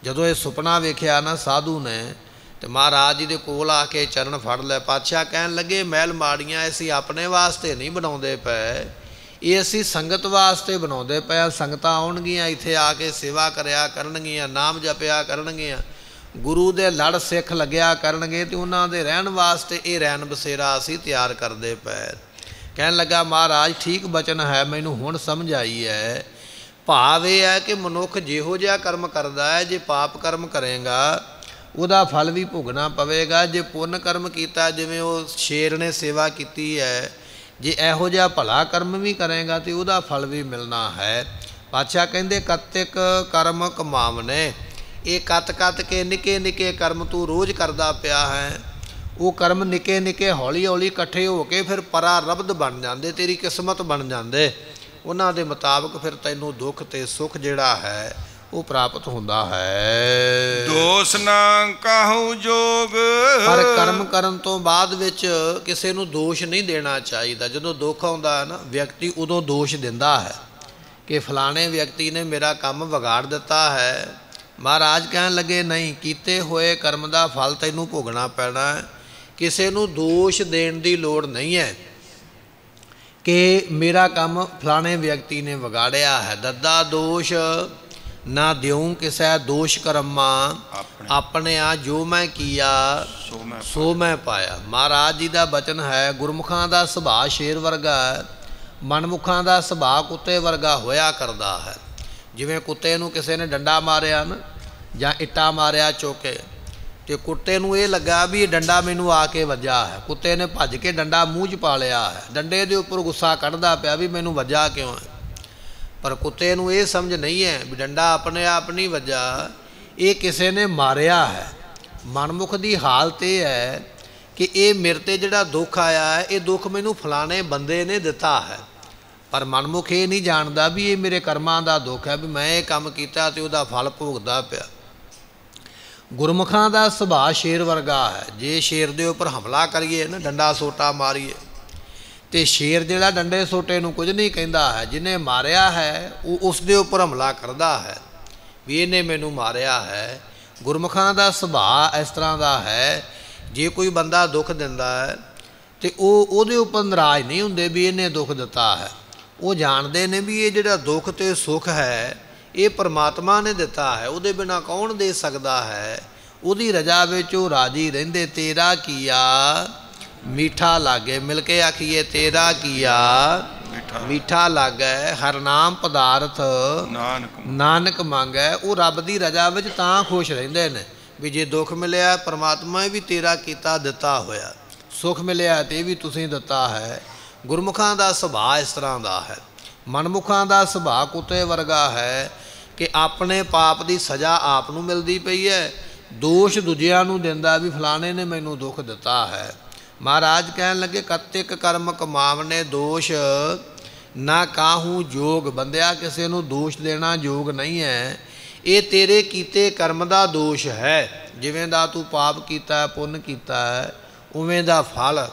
Speaker 1: ਜਦੋਂ ਇਹ ਸੁਪਨਾ ਵੇਖਿਆ ਨਾ ਸਾਧੂ ਨੇ ਤੇ ਮਹਾਰਾਜ ਜੀ ਦੇ ਕੋਲ ਆ ਕੇ ਚਰਨ ਫੜ ਲਏ। ਪਾਤਸ਼ਾਹ ਕਹਿਣ ਲੱਗੇ, ਮਹਿਲ ਮਾੜੀਆਂ ਅਸੀਂ ਆਪਣੇ ਵਾਸਤੇ ਨਹੀਂ ਬਣਾਉਂਦੇ ਪਏ, ਇਹ ਅਸੀਂ ਸੰਗਤ ਵਾਸਤੇ ਬਣਾਉਂਦੇ ਪਏ। ਸੰਗਤਾਂ ਆਉਣਗੀਆਂ, ਇੱਥੇ ਆ ਕੇ ਸੇਵਾ ਕਰਿਆ ਕਰਨਗੀਆਂ, ਨਾਮ ਜਪਿਆ ਕਰਨਗੀਆਂ, ਗੁਰੂ ਦੇ ਲੜ ਸਿੱਖ ਲੱਗਿਆ ਕਰਨਗੇ ਤੇ ਉਹਨਾਂ ਦੇ ਰਹਿਣ ਵਾਸਤੇ ਇਹ ਰੈਣ ਬਸੇਰਾ ਅਸੀਂ ਤਿਆਰ ਕਰਦੇ ਪਏ। ਕਹਿਣ ਲੱਗਾ, ਮਹਾਰਾਜ ਠੀਕ ਬਚਨ ਹੈ, ਮੈਨੂੰ ਹੁਣ ਸਮਝ ਆਈ ਹੈ। ਭਾਵ ਇਹ ਹੈ ਕਿ ਮਨੁੱਖ ਜਿਹੋ ਜਿਹਾ ਕਰਮ ਕਰਦਾ ਹੈ, ਜੇ ਪਾਪ ਕਰਮ ਕਰੇਗਾ ਉਹਦਾ ਫਲ ਵੀ ਭੁਗਣਾ ਪਵੇਗਾ, ਜੇ ਪੁੰਨ ਕਰਮ ਕੀਤਾ ਜਿਵੇਂ ਉਹ ਸ਼ੇਰ ਨੇ ਸੇਵਾ ਕੀਤੀ ਹੈ, ਜੇ ਇਹੋ ਜਿਹਾ ਭਲਾ ਕਰਮ ਵੀ ਕਰੇਗਾ ਤਾਂ ਉਹਦਾ ਫਲ ਵੀ ਮਿਲਣਾ ਹੈ। ਪਾਤਸ਼ਾਹ ਕਹਿੰਦੇ ਕਤਿਕ ਕਰਮ ਕਮਾਵਨੇ, ਇਹ ਕੱਤ ਕੱਤ ਕੇ ਨਿੱਕੇ ਨਿੱਕੇ ਕਰਮ ਤੂੰ ਰੋਜ਼ ਕਰਦਾ ਪਿਆ ਹੈ। ਉਹ ਕਰਮ ਨਿੱਕੇ ਨਿੱਕੇ ਹੌਲੀ ਹੌਲੀ ਇਕੱਠੇ ਹੋ ਕੇ ਫਿਰ ਪਰਾਰਬਧ ਬਣ ਜਾਂਦੇ, ਤੇਰੀ ਕਿਸਮਤ ਬਣ ਜਾਂਦੇ। ਉਹਨਾਂ ਦੇ ਮੁਤਾਬਕ ਫਿਰ ਤੈਨੂੰ ਦੁੱਖ ਤੇ ਸੁੱਖ ਜਿਹੜਾ ਹੈ ਉਹ ਪ੍ਰਾਪਤ ਹੁੰਦਾ ਹੈ।
Speaker 2: ਦੋਸ ਨਾ ਕਾਹੂ ਜੋਗ,
Speaker 1: ਪਰ ਕਰਮ ਕਰਨ ਤੋਂ ਬਾਅਦ ਵਿੱਚ ਕਿਸੇ ਨੂੰ ਦੋਸ਼ ਨਹੀਂ ਦੇਣਾ ਚਾਹੀਦਾ। ਜਦੋਂ ਦੁੱਖ ਆਉਂਦਾ ਹੈ ਨਾ ਵਿਅਕਤੀ, ਉਦੋਂ ਦੋਸ਼ ਦਿੰਦਾ ਹੈ ਕਿ ਫਲਾਣੇ ਵਿਅਕਤੀ ਨੇ ਮੇਰਾ ਕੰਮ ਵਿਗਾੜ ਦਿੱਤਾ ਹੈ। ਮਹਾਰਾਜ ਕਹਿਣ ਲੱਗੇ ਨਹੀਂ, ਕੀਤੇ ਹੋਏ ਕਰਮ ਦਾ ਫਲ ਤੈਨੂੰ ਭੋਗਣਾ ਪੈਣਾ ਹੈ। ਕਿਸੇ ਨੂੰ ਦੋਸ਼ ਦੇਣ ਦੀ ਲੋੜ ਨਹੀਂ ਹੈ ਕਿ ਮੇਰਾ ਕੰਮ ਫਲਾਣੇ ਵਿਅਕਤੀ ਨੇ ਵਿਗਾੜਿਆ ਹੈ। ਦੱਦਾ ਦੋਸ਼ ਨਾ ਦਿਉ ਕਿਸੈ ਦੋਸ਼ ਕਰਮਾ, ਆਪਣੇ ਆ ਜੋ ਮੈਂ ਕੀਆ ਸੋ ਮੈਂ ਪਾਇਆ। ਮਹਾਰਾਜ ਜੀ ਦਾ ਬਚਨ ਹੈ, ਗੁਰਮੁਖਾਂ ਦਾ ਸੁਭਾਅ ਸ਼ੇਰ ਵਰਗਾ ਹੈ, ਮਨਮੁਖਾਂ ਦਾ ਸੁਭਾਅ ਕੁੱਤੇ ਵਰਗਾ ਹੋਇਆ ਕਰਦਾ ਹੈ। ਜਿਵੇਂ ਕੁੱਤੇ ਨੂੰ ਕਿਸੇ ਨੇ ਡੰਡਾ ਮਾਰਿਆ ਨਾ ਜਾਂ ਇੱਟਾ ਮਾਰਿਆ ਚੋਕੇ, ਤੇ ਕੁੱਤੇ ਨੂੰ ਇਹ ਲੱਗਾ ਵੀ ਇਹ ਡੰਡਾ ਮੈਨੂੰ ਆ ਕੇ ਵੱਜਾ ਹੈ। ਕੁੱਤੇ ਨੇ ਭੱਜ ਕੇ ਡੰਡਾ ਮੂੰਹ 'ਚ ਪਾ ਲਿਆ ਹੈ, ਡੰਡੇ ਦੇ ਉੱਪਰ ਗੁੱਸਾ ਕੱਢਦਾ ਪਿਆ ਵੀ ਮੈਨੂੰ ਵੱਜਾ ਕਿਉਂ ਹੈ। ਪਰ ਕੁੱਤੇ ਨੂੰ ਇਹ ਸਮਝ ਨਹੀਂ ਹੈ ਵੀ ਡੰਡਾ ਆਪਣੇ ਆਪ ਨਹੀਂ ਵੱਜਾ, ਇਹ ਕਿਸੇ ਨੇ ਮਾਰਿਆ ਹੈ। ਮਨਮੁਖ ਦੀ ਹਾਲਤ ਇਹ ਹੈ ਕਿ ਇਹ ਮੇਰੇ 'ਤੇ ਜਿਹੜਾ ਦੁੱਖ ਆਇਆ ਹੈ, ਇਹ ਦੁੱਖ ਮੈਨੂੰ ਫਲਾਣੇ ਬੰਦੇ ਨੇ ਦਿੱਤਾ ਹੈ। ਪਰ ਮਨਮੁਖ ਇਹ ਨਹੀਂ ਜਾਣਦਾ ਵੀ ਇਹ ਮੇਰੇ ਕਰਮਾਂ ਦਾ ਦੁੱਖ ਹੈ, ਵੀ ਮੈਂ ਇਹ ਕੰਮ ਕੀਤਾ ਅਤੇ ਉਹਦਾ ਫਲ ਭੋਗਦਾ ਪਿਆ। ਗੁਰਮੁਖਾਂ ਦਾ ਸੁਭਾਅ ਸ਼ੇਰ ਵਰਗਾ ਹੈ। ਜੇ ਸ਼ੇਰ ਦੇ ਉੱਪਰ ਹਮਲਾ ਕਰੀਏ ਨਾ, ਡੰਡਾ ਸੋਟਾ ਮਾਰੀਏ, ਤੇ ਸ਼ੇਰ ਜਿਹੜਾ ਡੰਡੇ ਸੋਟੇ ਨੂੰ ਕੁਝ ਨਹੀਂ ਕਹਿੰਦਾ ਹੈ। ਜਿਹਨੇ ਮਾਰਿਆ ਹੈ ਉਹ ਉਸ ਦੇ ਉੱਪਰ ਹਮਲਾ ਕਰਦਾ ਹੈ ਵੀ ਇਹਨੇ ਮੈਨੂੰ ਮਾਰਿਆ ਹੈ। ਗੁਰਮੁਖਾਂ ਦਾ ਸੁਭਾਅ ਇਸ ਤਰ੍ਹਾਂ ਦਾ ਹੈ, ਜੇ ਕੋਈ ਬੰਦਾ ਦੁੱਖ ਦਿੰਦਾ ਹੈ ਤੇ ਉਹ ਉਹਦੇ ਉੱਪਰ ਨਾਰਾਜ਼ ਨਹੀਂ ਹੁੰਦੇ ਵੀ ਇਹਨੇ ਦੁੱਖ ਦਿੱਤਾ ਹੈ। ਉਹ ਜਾਣਦੇ ਨੇ ਵੀ ਇਹ ਜਿਹੜਾ ਦੁੱਖ ਤੇ ਸੁੱਖ ਹੈ ਇਹ ਪਰਮਾਤਮਾ ਨੇ ਦਿੱਤਾ ਹੈ, ਉਹਦੇ ਬਿਨਾਂ ਕੌਣ ਦੇ ਸਕਦਾ ਹੈ। ਉਹਦੀ ਰਜ਼ਾ ਵਿੱਚ ਉਹ ਰਾਜੀ ਰਹਿੰਦੇ। ਤੇਰਾ ਕੀਆ ਮੀਠਾ ਲਾਗੇ, ਮਿਲ ਕੇ ਆਖੀਏ ਤੇਰਾ ਕੀਆ ਮੀਠਾ ਲਾਗੈ, ਹਰ ਨਾਮ ਪਦਾਰਥ ਨਾਨਕ ਮੰਗੈ। ਉਹ ਰੱਬ ਦੀ ਰਜ਼ਾ ਵਿੱਚ ਤਾਂ ਖੁਸ਼ ਰਹਿੰਦੇ ਨੇ ਵੀ ਜੇ ਦੁੱਖ ਮਿਲਿਆ ਪਰਮਾਤਮਾ ਵੀ ਤੇਰਾ ਕੀਤਾ ਦਿੱਤਾ ਹੋਇਆ, ਸੁੱਖ ਮਿਲਿਆ ਤੇ ਵੀ ਤੁਸੀਂ ਦਿੱਤਾ ਹੈ। ਗੁਰਮੁਖਾਂ ਦਾ ਸੁਭਾਅ ਇਸ ਤਰ੍ਹਾਂ ਦਾ ਹੈ। ਮਨਮੁਖਾਂ ਦਾ ਸੁਭਾਅ ਕੁੱਤੇ ਵਰਗਾ ਹੈ ਕਿ ਆਪਣੇ ਪਾਪ ਦੀ ਸਜ਼ਾ ਆਪ ਨੂੰ ਮਿਲਦੀ ਪਈ ਹੈ, ਦੋਸ਼ ਦੂਜਿਆਂ ਨੂੰ ਦਿੰਦਾ ਵੀ ਫਲਾਣੇ ਨੇ ਮੈਨੂੰ ਦੁੱਖ ਦਿੱਤਾ ਹੈ। ਮਹਾਰਾਜ ਕਹਿਣ ਲੱਗੇ ਕਤਿਕ ਕਰਮ ਕਮਾਵਨੇ, ਦੋਸ਼ ਨਾ ਕਾਹੂ ਜੋਗ। ਬੰਦਿਆ ਕਿਸੇ ਨੂੰ ਦੋਸ਼ ਦੇਣਾ ਯੋਗ ਨਹੀਂ ਹੈ, ਇਹ ਤੇਰੇ ਕੀਤੇ ਕਰਮ ਦਾ ਦੋਸ਼ ਹੈ। ਜਿਵੇਂ ਦਾ ਤੂੰ ਪਾਪ ਕੀਤਾ ਪੁੰਨ ਕੀਤਾ ਹੈ, ਉਵੇਂ ਦਾ ਫਲ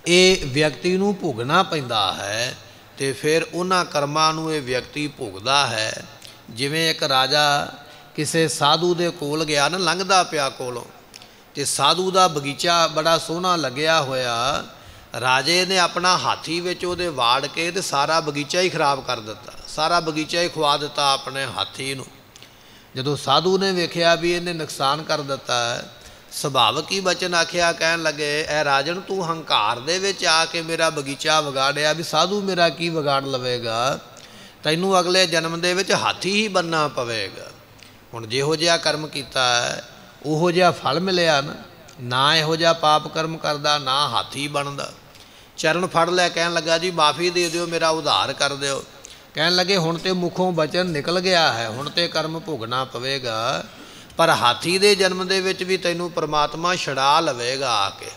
Speaker 1: ਇਹ ਵਿਅਕਤੀ ਨੂੰ ਭੋਗਣਾ ਪੈਂਦਾ ਹੈ। ਤੇ ਫਿਰ ਉਹਨਾਂ ਕਰਮਾਂ ਨੂੰ ਇਹ ਵਿਅਕਤੀ ਭੋਗਦਾ ਹੈ। ਜਿਵੇਂ ਇੱਕ ਰਾਜਾ ਕਿਸੇ ਸਾਧੂ ਦੇ ਕੋਲ ਗਿਆ ਨਾ, ਲੰਘਦਾ ਪਿਆ ਕੋਲੋਂ, ਤੇ ਸਾਧੂ ਦਾ ਬਗੀਚਾ ਬੜਾ ਸੋਹਣਾ ਲੱਗਿਆ ਹੋਇਆ। ਰਾਜੇ ਨੇ ਆਪਣਾ ਹਾਥੀ ਵਿੱਚ ਉਹਦੇ ਵਾੜ ਕੇ ਤੇ ਸਾਰਾ ਬਗੀਚਾ ਹੀ ਖਰਾਬ ਕਰ ਦਿੱਤਾ, ਸਾਰਾ ਬਗੀਚਾ ਹੀ ਖਵਾ ਦਿੱਤਾ ਆਪਣੇ ਹਾਥੀ ਨੂੰ। ਜਦੋਂ ਸਾਧੂ ਨੇ ਵੇਖਿਆ ਵੀ ਇਹਨੇ ਨੁਕਸਾਨ ਕਰ ਦਿੱਤਾ ਹੈ, ਸੁਭਾਵਕ ਹੀ ਬਚਨ ਆਖਿਆ, ਕਹਿਣ ਲੱਗੇ ਐ ਰਾਜਨ ਤੂੰ ਹੰਕਾਰ ਦੇ ਵਿੱਚ ਆ ਕੇ ਮੇਰਾ ਬਗੀਚਾ ਵਿਗਾੜਿਆ, ਵੀ ਸਾਧੂ ਮੇਰਾ ਕੀ ਵਿਗਾੜ ਲਵੇਗਾ, ਤੈਨੂੰ ਅਗਲੇ ਜਨਮ ਦੇ ਵਿੱਚ ਹਾਥੀ ਹੀ ਬਣਨਾ ਪਵੇਗਾ। ਹੁਣ ਜਿਹੋ ਜਿਹਾ ਕਰਮ ਕੀਤਾ ਹੈ ਉਹੋ ਜਿਹਾ ਫਲ ਮਿਲਿਆ ਨਾ ਇਹੋ ਜਿਹਾ ਪਾਪ ਕਰਮ ਕਰਦਾ ਨਾ ਹਾਥੀ ਬਣਦਾ। ਚਰਨ ਫੜ ਲੈ, ਕਹਿਣ ਲੱਗਾ ਜੀ ਮਾਫੀ ਦੇ ਦਿਓ, ਮੇਰਾ ਉਧਾਰ ਕਰ ਦਿਓ। ਕਹਿਣ ਲੱਗੇ ਹੁਣ ਤੇ ਮੁਖੋਂ ਬਚਨ ਨਿਕਲ ਗਿਆ ਹੈ, ਹੁਣ ਤੇ ਕਰਮ ਭੋਗਣਾ ਪਵੇਗਾ, ਪਰ ਹਾਥੀ ਦੇ ਜਨਮ ਦੇ ਵਿੱਚ ਵੀ ਤੈਨੂੰ ਪਰਮਾਤਮਾ ਛੁਡਾ ਲਵੇਗਾ, ਆ ਕੇ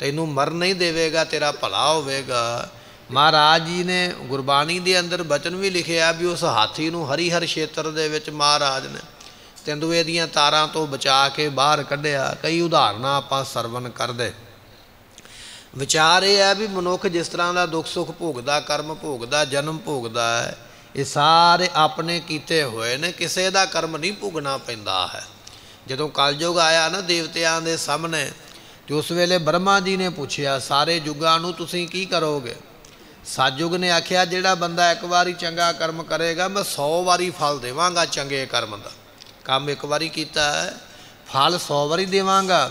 Speaker 1: ਤੈਨੂੰ ਮਰ ਨਹੀਂ ਦੇਵੇਗਾ, ਤੇਰਾ ਭਲਾ ਹੋਵੇਗਾ। ਮਹਾਰਾਜ ਜੀ ਨੇ ਗੁਰਬਾਣੀ ਦੇ ਅੰਦਰ ਬਚਨ ਵੀ ਲਿਖਿਆ ਵੀ ਉਸ ਹਾਥੀ ਨੂੰ ਹਰੀਹਰ ਖੇਤਰ ਦੇ ਵਿੱਚ ਮਹਾਰਾਜ ਨੇ ਤੇਂਦੂਏ ਦੀਆਂ ਤਾਰਾਂ ਤੋਂ ਬਚਾ ਕੇ ਬਾਹਰ ਕੱਢਿਆ। ਕਈ ਉਦਾਹਰਨਾਂ ਆਪਾਂ ਸਰਵਨ ਕਰਦੇ। ਵਿਚਾਰ ਇਹ ਹੈ ਵੀ ਮਨੁੱਖ ਜਿਸ ਤਰ੍ਹਾਂ ਦਾ ਦੁੱਖ ਸੁੱਖ ਭੋਗਦਾ, ਕਰਮ ਭੋਗਦਾ, ਜਨਮ ਭੋਗਦਾ ਹੈ, ਇਹ ਸਾਰੇ ਆਪਣੇ ਕੀਤੇ ਹੋਏ ਨੇ, ਕਿਸੇ ਦਾ ਕਰਮ ਨਹੀਂ ਭੋਗਣਾ ਪੈਂਦਾ ਹੈ। ਜਦੋਂ ਕਲਯੁਗ ਆਇਆ ਨਾ ਦੇਵਤਿਆਂ ਦੇ ਸਾਹਮਣੇ, ਤੇ ਉਸ ਵੇਲੇ ਬ੍ਰਹਮਾ ਜੀ ਨੇ ਪੁੱਛਿਆ ਸਾਰੇ ਯੁੱਗਾਂ ਨੂੰ ਤੁਸੀਂ ਕੀ ਕਰੋਗੇ। ਸਤਿਯੁਗ ਨੇ ਆਖਿਆ ਜਿਹੜਾ ਬੰਦਾ ਇੱਕ ਵਾਰੀ ਚੰਗਾ ਕਰਮ ਕਰੇਗਾ ਮੈਂ 100 ਵਾਰੀ ਫਲ ਦੇਵਾਂਗਾ ਚੰਗੇ ਕਰਮ ਦਾ। ਕੰਮ ਇੱਕ ਵਾਰੀ ਕੀਤਾ ਹੈ, ਫਲ 100 ਵਾਰੀ ਦੇਵਾਂਗਾ,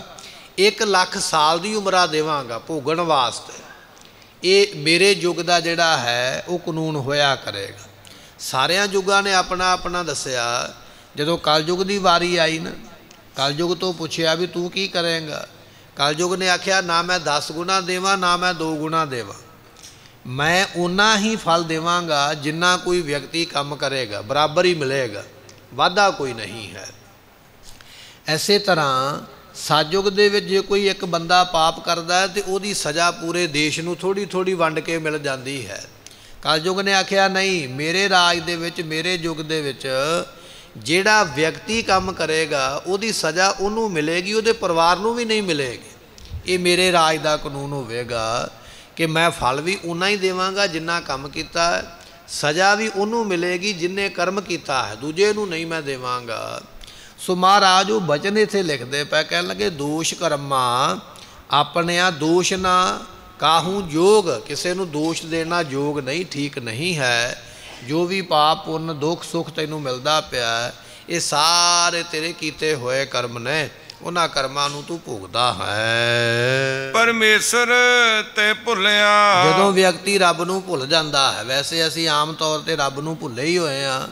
Speaker 1: 1 ਲੱਖ ਸਾਲ ਦੀ ਉਮਰਾਂ ਦੇਵਾਂਗਾ ਭੋਗਣ ਵਾਸਤੇ। ਇਹ ਮੇਰੇ ਯੁੱਗ ਦਾ ਜਿਹੜਾ ਹੈ ਉਹ ਕਾਨੂੰਨ ਹੋਇਆ ਕਰੇਗਾ। ਸਾਰਿਆਂ ਯੁੱਗਾਂ ਨੇ ਆਪਣਾ ਆਪਣਾ ਦੱਸਿਆ। ਜਦੋਂ ਕਲਯੁਗ ਦੀ ਵਾਰੀ ਆਈ ਨਾ, ਕਲਯੁਗ ਤੋਂ ਪੁੱਛਿਆ ਵੀ ਤੂੰ ਕੀ ਕਰੇਂਗਾ। ਕਲਯੁਗ ਨੇ ਆਖਿਆ ਨਾ ਮੈਂ 10 ਗੁਣਾ ਦੇਵਾਂ ਨਾ ਮੈਂ 2 ਗੁਣਾ ਦੇਵਾਂ, मैं उन्ना ही फल देवांगा जिन्ना कोई व्यक्ति काम करेगा, बराबर ही मिलेगा, वाधा कोई नहीं है। इसे तरह साजुग दे विच जे कोई एक बंदा पाप करता है तो उसकी सज़ा पूरे देश नूं थोड़ी थोड़ी वंड के मिल जाती है। कलयुग ने आख्या नहीं, मेरे राज दे विच, मेरे युग दे विच जिहड़ा व्यक्ति काम करेगा उसकी सज़ा उन्होंने मिलेगी, उसदे परिवार नूं भी नहीं मिलेगी। ये मेरे राज का कानून होवेगा कि मैं फल भी उन्ना ही देवांगा जिन्ना काम किया है, सज़ा भी उन्होंने मिलेगी जिन्हें कर्म किया है, दूजे नूं नहीं मैं देवांगा। सो महाराज वो बचन इत्थे लिखते पे, कह लगे दोष कर्मा अपने दोष ना काहू जोग, किसी नूं दोष देना योग नहीं, ठीक नहीं है। जो भी पाप पुण्य दुख सुख तैनू मिलता पिया ये सारे तेरे कीते हुए कर्म ने, उन्हां कर्मां नूं तू भोगदा है।
Speaker 2: परमेश्वर ते भुलिया
Speaker 1: जदों व्यक्ति रब नूं भुल जाता है, वैसे असीं आम तौर पर रब नूं भुले ही होए हाँ।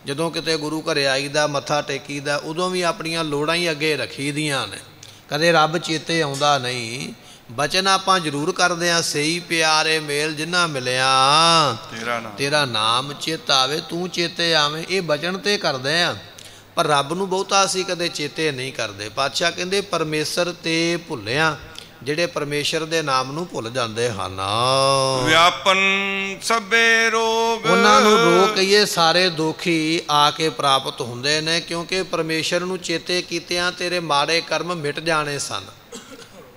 Speaker 1: जदों किते गुरु घरे आईदा मत्था टेकीदा उदों भी अपनियां लोड़ां ही अगे रखी दियां ने, कदे रब चेते आउंदा नहीं। बचन आपां जरूर करदे हां, सही प्यारे मेल जिन्ना मिलिया तेरा नाम चेता आवे, तू चेते आवे, ये बचन ते करदे हां। पर रब नूं बहुता असीं कदे चेते नहीं करदे। पातशाह कहंदे परमेश्वर ते भुलिया, ਜਿਹੜੇ परमेश्वर ਦੇ नाम ਨੂੰ ਭੁੱਲ ਜਾਂਦੇ ਹਨ।
Speaker 2: ਵਿਆਪਨ ਸਭੇ ਰੋਗ,
Speaker 1: ਉਹਨਾਂ ਨੂੰ ਰੋਗ ਕਹੀਏ ਸਾਰੇ ਦੋਖੀ ਆ ਕੇ ਪ੍ਰਾਪਤ ਹੁੰਦੇ ਨੇ, ਕਿਉਂਕਿ परमेश्वर ਨੂੰ ਚੇਤੇ ਕੀਤਿਆਂ ਤੇਰੇ ਮਾੜੇ ਕਰਮ ਮਿਟ ਜਾਣੇ ਸਨ।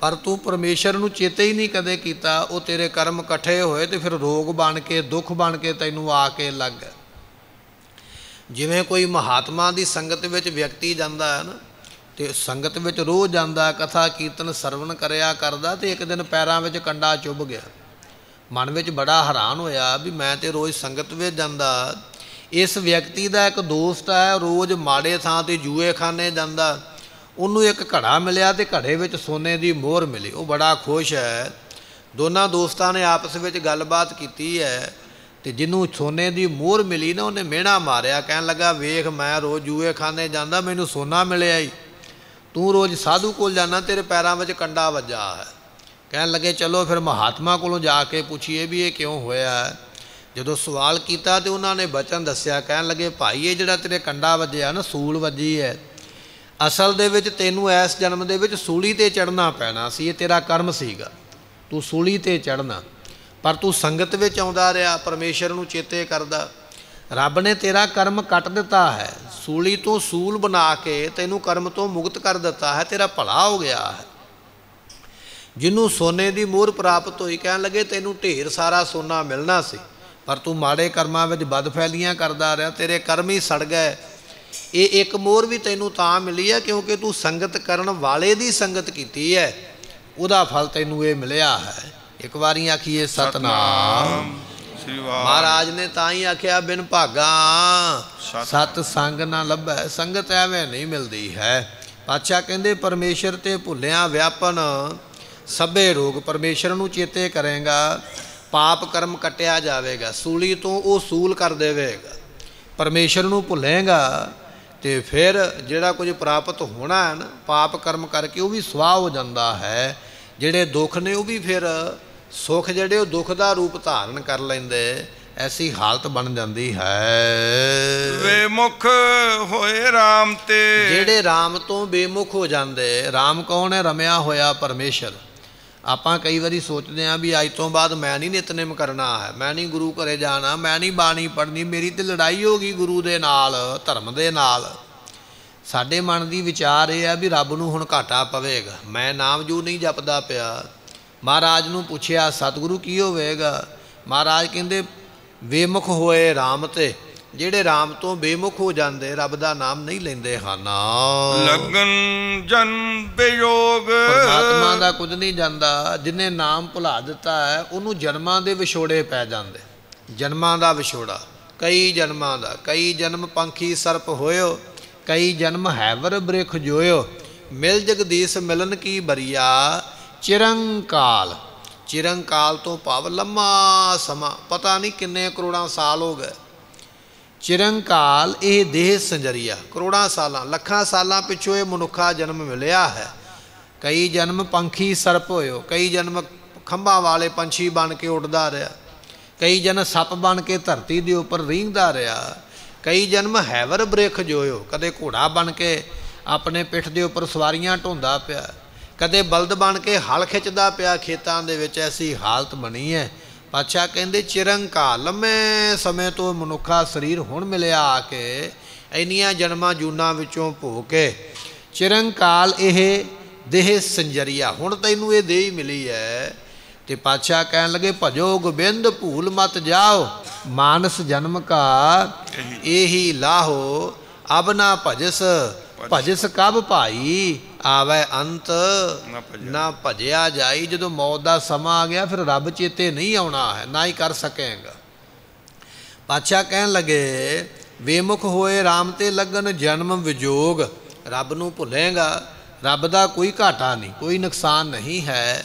Speaker 1: पर तू परमेश्वर ਨੂੰ ਚੇਤੇ ਹੀ ਨਹੀਂ ਕਦੇ ਕੀਤਾ, ਉਹ ਤੇਰੇ ਕਰਮ ਇਕੱਠੇ ਹੋਏ ਤੇ ਫਿਰ ਰੋਗ ਬਣ ਕੇ ਦੁੱਖ ਬਣ ਕੇ ਤੈਨੂੰ ਆ ਕੇ ਲੱਗ। ਜਿਵੇਂ ਕੋਈ ਮਹਾਤਮਾ ਦੀ ਸੰਗਤ ਵਿੱਚ ਵਿਅਕਤੀ ਜਾਂਦਾ ਹੈ ਨਾ, ਤੇ ਸੰਗਤ ਵਿੱਚ ਰੋਜ਼ ਜਾਂਦਾ, ਕਥਾ ਕੀਰਤਨ ਸਰਵਣ ਕਰਿਆ ਕਰਦਾ, ਤੇ ਇੱਕ ਦਿਨ ਪੈਰਾਂ ਵਿੱਚ ਕੰਡਾ ਚੁੱਭ ਗਿਆ। ਮਨ ਵਿੱਚ ਬੜਾ ਹੈਰਾਨ ਹੋਇਆ ਵੀ ਮੈਂ ਤੇ ਰੋਜ਼ ਸੰਗਤ ਵਿੱਚ ਜਾਂਦਾ, ਇਸ ਵਿਅਕਤੀ ਦਾ ਇੱਕ ਦੋਸਤ ਹੈ ਰੋਜ਼ ਮਾੜੇ ਥਾਂ ਤੇ ਜੂਏਖਾਨੇ ਜਾਂਦਾ, ਉਹਨੂੰ ਇੱਕ ਘੜਾ ਮਿਲਿਆ ਤੇ ਘੜੇ ਵਿੱਚ ਸੋਨੇ ਦੀ ਮੋਹਰ ਮਿਲੀ, ਉਹ ਬੜਾ ਖੁਸ਼ ਹੈ। ਦੋਨਾਂ ਦੋਸਤਾਂ ਨੇ ਆਪਸ ਵਿੱਚ ਗੱਲਬਾਤ ਕੀਤੀ ਹੈ, ਤੇ ਜਿਹਨੂੰ ਸੋਨੇ ਦੀ ਮੋਹਰ ਮਿਲੀ ਨਾ ਉਹਨੇ ਮਿਹਣਾ ਮਾਰਿਆ, ਕਹਿਣ ਲੱਗਾ ਵੇਖ ਮੈਂ ਰੋਜ਼ ਜੂਏਖਾਨੇ ਜਾਂਦਾ, ਮੈਨੂੰ ਸੋਨਾ ਮਿਲਿਆ ਹੀ, ਤੂੰ ਰੋਜ਼ ਸਾਧੂ ਕੋਲ ਜਾਣਾ, ਤੇਰੇ ਪੈਰਾਂ ਵਿੱਚ ਕੰਡਾ ਵੱਜਾ ਹੈ। ਕਹਿਣ ਲੱਗੇ ਚਲੋ ਫਿਰ ਮਹਾਤਮਾ ਕੋਲੋਂ ਜਾ ਕੇ ਪੁੱਛੀਏ ਵੀ ਇਹ ਕਿਉਂ ਹੋਇਆ। ਜਦੋਂ ਸਵਾਲ ਕੀਤਾ ਤੇ ਉਹਨਾਂ ਨੇ ਬਚਨ ਦੱਸਿਆ, ਕਹਿਣ ਲੱਗੇ ਭਾਈ ਇਹ ਜਿਹੜਾ ਤੇਰੇ ਕੰਡਾ ਵੱਜਿਆ ਨਾ, ਸੂਲ ਵੱਜੀ ਹੈ, ਅਸਲ ਦੇ ਵਿੱਚ ਤੈਨੂੰ ਇਸ ਜਨਮ ਦੇ ਵਿੱਚ ਸੂਲੀ 'ਤੇ ਚੜ੍ਹਨਾ ਪੈਣਾ ਸੀ, ਇਹ ਤੇਰਾ ਕਰਮ ਸੀਗਾ, ਤੂੰ ਸੂਲੀ 'ਤੇ ਚੜ੍ਹਨਾ, ਪਰ ਤੂੰ ਸੰਗਤ ਵਿੱਚ ਆਉਂਦਾ ਰਿਹਾ, ਪਰਮੇਸ਼ਰ ਨੂੰ ਚੇਤੇ ਕਰਦਾ, ਰੱਬ ਨੇ ਤੇਰਾ ਕਰਮ ਕੱਟ ਦਿੱਤਾ ਹੈ, ਸੂਲੀ ਤੋਂ ਸੂਲ ਬਣਾ ਕੇ ਤੈਨੂੰ ਕਰਮ ਤੋਂ ਮੁਕਤ ਕਰ ਦਿੱਤਾ ਹੈ, ਤੇਰਾ ਭਲਾ ਹੋ ਗਿਆ ਹੈ। ਜਿਹਨੂੰ ਸੋਨੇ ਦੀ ਮੋਹਰ ਪ੍ਰਾਪਤ ਹੋਈ, ਕਹਿਣ ਲੱਗੇ ਤੈਨੂੰ ਢੇਰ ਸਾਰਾ ਸੋਨਾ ਮਿਲਣਾ ਸੀ, ਪਰ ਤੂੰ ਮਾੜੇ ਕਰਮਾਂ ਵਿੱਚ ਬਦਫੈਲੀਆਂ ਕਰਦਾ ਰਿਹਾ, ਤੇਰੇ ਕਰਮ ਹੀ ਸੜ ਗਏ। ਇਹ ਇੱਕ ਮੋਹਰ ਵੀ ਤੈਨੂੰ ਤਾਂ ਮਿਲੀ ਹੈ ਕਿਉਂਕਿ ਤੂੰ ਸੰਗਤ ਕਰਨ ਵਾਲੇ ਦੀ ਸੰਗਤ ਕੀਤੀ ਹੈ, ਉਹਦਾ ਫਲ ਤੈਨੂੰ ਇਹ ਮਿਲਿਆ ਹੈ। ਇੱਕ ਵਾਰੀ ਆਖੀਏ ਸਤਨਾਮ। महाराज ने ताई आख्या बिन भागा सत संग ना लभै, संगत एवें नहीं मिलती है। पातशाह कहते परमेश्वर ते भुलिया व्यापन सभे रोग, परमेश्वर नूं चेते करेगा पाप कर्म कटिया जाएगा, सूली तो वो सूल कर देवेगा। परमेश्वर नूं भुलेगा तो फिर जिहड़ा कुछ प्राप्त होना है ना, पाप कर्म करके वो भी स्वाह हो जाता है, जिहड़े दुख ने वो भी फिर सुख जिहड़े वो दुख का रूप धारण कर लेंदे, ऐसी हालत बन जाती है।
Speaker 2: बेमुख होए राम ते,
Speaker 1: जिहड़े राम तो बेमुख हो जाते। राम कौन है? रमिया होया परमेश्वर। आपां कई बारी सोचते हैं भी अज तो बाद मैं नहीं नितनेम करना है, मैं नहीं गुरु घरे जाना, मैं नहीं बाणी पढ़नी, मेरी तो लड़ाई होगी गुरु दे नाल, धर्म दे नाल। साडे मन की विचार ये है भी रब नूं हुण घाटा पवेगा, मैं नाम जू नहीं जपदा पिया। महाराज नूं पुछया सतगुरु की होवेगा? महाराज कहंदे बेमुख होए राम ते, ਜਿਹੜੇ ਰਾਮ ਤੋਂ ਬੇਮੁਖ ਹੋ ਜਾਂਦੇ ਰੱਬ ਦਾ ਨਾਮ ਨਹੀਂ ਲੈਂਦੇ ਹਨ।
Speaker 2: ਲਗਨ ਜਨ ਬਿਯੋਗ,
Speaker 1: ਪਰਮਾਤਮਾ ਦਾ ਕੁਝ ਨਹੀਂ ਜਾਂਦਾ। ਜਿਹਨੇ ਨਾਮ ਭੁਲਾ ਦਿੱਤਾ ਹੈ ਉਹਨੂੰ ਜਨਮਾਂ ਦੇ ਵਿਛੋੜੇ ਪੈ ਜਾਂਦੇ, ਜਨਮਾਂ ਦਾ ਵਿਛੋੜਾ, ਕਈ ਜਨਮਾਂ ਦਾ। ਕਈ ਜਨਮ ਪੰਖੀ ਸਰਪ ਹੋਇਓ, ਕਈ ਜਨਮ ਹੈਵਰ ਬ੍ਰਿਖ ਜੋਇਓ, ਮਿਲ ਜਗਦੀਸ਼ ਮਿਲਨ ਕੀ ਬਰੀਆ, ਚਿਰੰਕਾਲ। ਚਿਰੰਕਾਲ ਤੋਂ ਭਾਵ ਲੰਮਾ ਸਮਾਂ, ਪਤਾ ਨਹੀਂ ਕਿੰਨੇ ਕਰੋੜਾਂ ਸਾਲ ਹੋ ਗਏ। ਚਿਰੰਕਾਲ ਇਹ ਦੇਹ ਸੰਜਰੀਆ, ਕਰੋੜਾਂ ਸਾਲਾਂ ਲੱਖਾਂ ਸਾਲਾਂ ਪਿੱਛੋਂ ਇਹ ਮਨੁੱਖਾ ਜਨਮ ਮਿਲਿਆ ਹੈ। ਕਈ ਜਨਮ ਪੰਖੀ ਸਰਪ ਹੋਇਓ, ਕਈ ਜਨਮ ਖੰਭਾਂ ਵਾਲੇ ਪੰਛੀ ਬਣ ਕੇ ਉੱਡਦਾ ਰਿਹਾ, ਕਈ ਜਨ ਸੱਪ ਬਣ ਕੇ ਧਰਤੀ ਦੇ ਉੱਪਰ ਰੀਂਘਦਾ ਰਿਹਾ, ਕਈ ਜਨਮ ਹੈਵਰ ਬ੍ਰਿਖ ਜੋਇਓ, ਕਦੇ ਘੋੜਾ ਬਣ ਕੇ ਆਪਣੇ ਪਿੱਠ ਦੇ ਉੱਪਰ ਸਵਾਰੀਆਂ ਢੋਂਦਾ ਪਿਆ, ਕਦੇ ਬਲਦ ਬਣ ਕੇ ਹਲ ਖਿੱਚਦਾ ਪਿਆ ਖੇਤਾਂ ਦੇ ਵਿੱਚ। ਐਸੀ ਹਾਲਤ ਬਣੀ ਹੈ। ਪਾਤਸ਼ਾਹ ਕਹਿੰਦੇ ਚਿਰੰਕਾਲ, ਲੰਮੇ ਸਮੇਂ ਤੋਂ ਮਨੁੱਖਾ ਸਰੀਰ ਹੁਣ ਮਿਲਿਆ ਆ ਕੇ, ਇੰਨੀਆਂ ਜਨਮਾਂ ਜੂਨਾਂ ਵਿੱਚੋਂ ਭੋਗ ਕੇ ਚਿਰੰਕਾਲ ਇਹ ਦੇਹ ਸੰਜਰੀਆ, ਹੁਣ ਤੈਨੂੰ ਇਹ ਦੇਹ ਮਿਲੀ ਹੈ। ਤੇ ਪਾਤਸ਼ਾਹ ਕਹਿਣ ਲੱਗੇ ਭਜੋ ਗੋਬਿੰਦ ਭੂਲ ਮਤ ਜਾਓ, ਮਾਨਸ ਜਨਮ ਕਾ ਇਹੀ ਲਾਹੋ, ਅਬ ਨਾ ਭਜਸ ਭਜਸ ਕਬ ਭਾਈ, ਆਵੈ ਅੰਤ ਨਾ ਭਜਿਆ ਜਾਈ। ਜਦੋਂ ਮੌਤ ਦਾ ਸਮਾਂ ਆ ਗਿਆ ਫਿਰ ਰੱਬ ਚੇਤੇ ਨਹੀਂ ਆਉਣਾ ਹੈ, ਨਾ ਹੀ ਕਰ ਸਕੇਗਾ। ਪਾਤਸ਼ਾਹ ਕਹਿਣ ਲੱਗੇ ਬੇਮੁਖ ਹੋਏ ਰਾਮ ਤੇ ਲੱਗਣ ਜਨਮ ਵਿਜੋਗ, ਰੱਬ ਨੂੰ ਭੁੱਲੇਗਾ, ਰੱਬ ਦਾ ਕੋਈ ਘਾਟਾ ਨਹੀਂ, ਕੋਈ ਨੁਕਸਾਨ ਨਹੀਂ ਹੈ।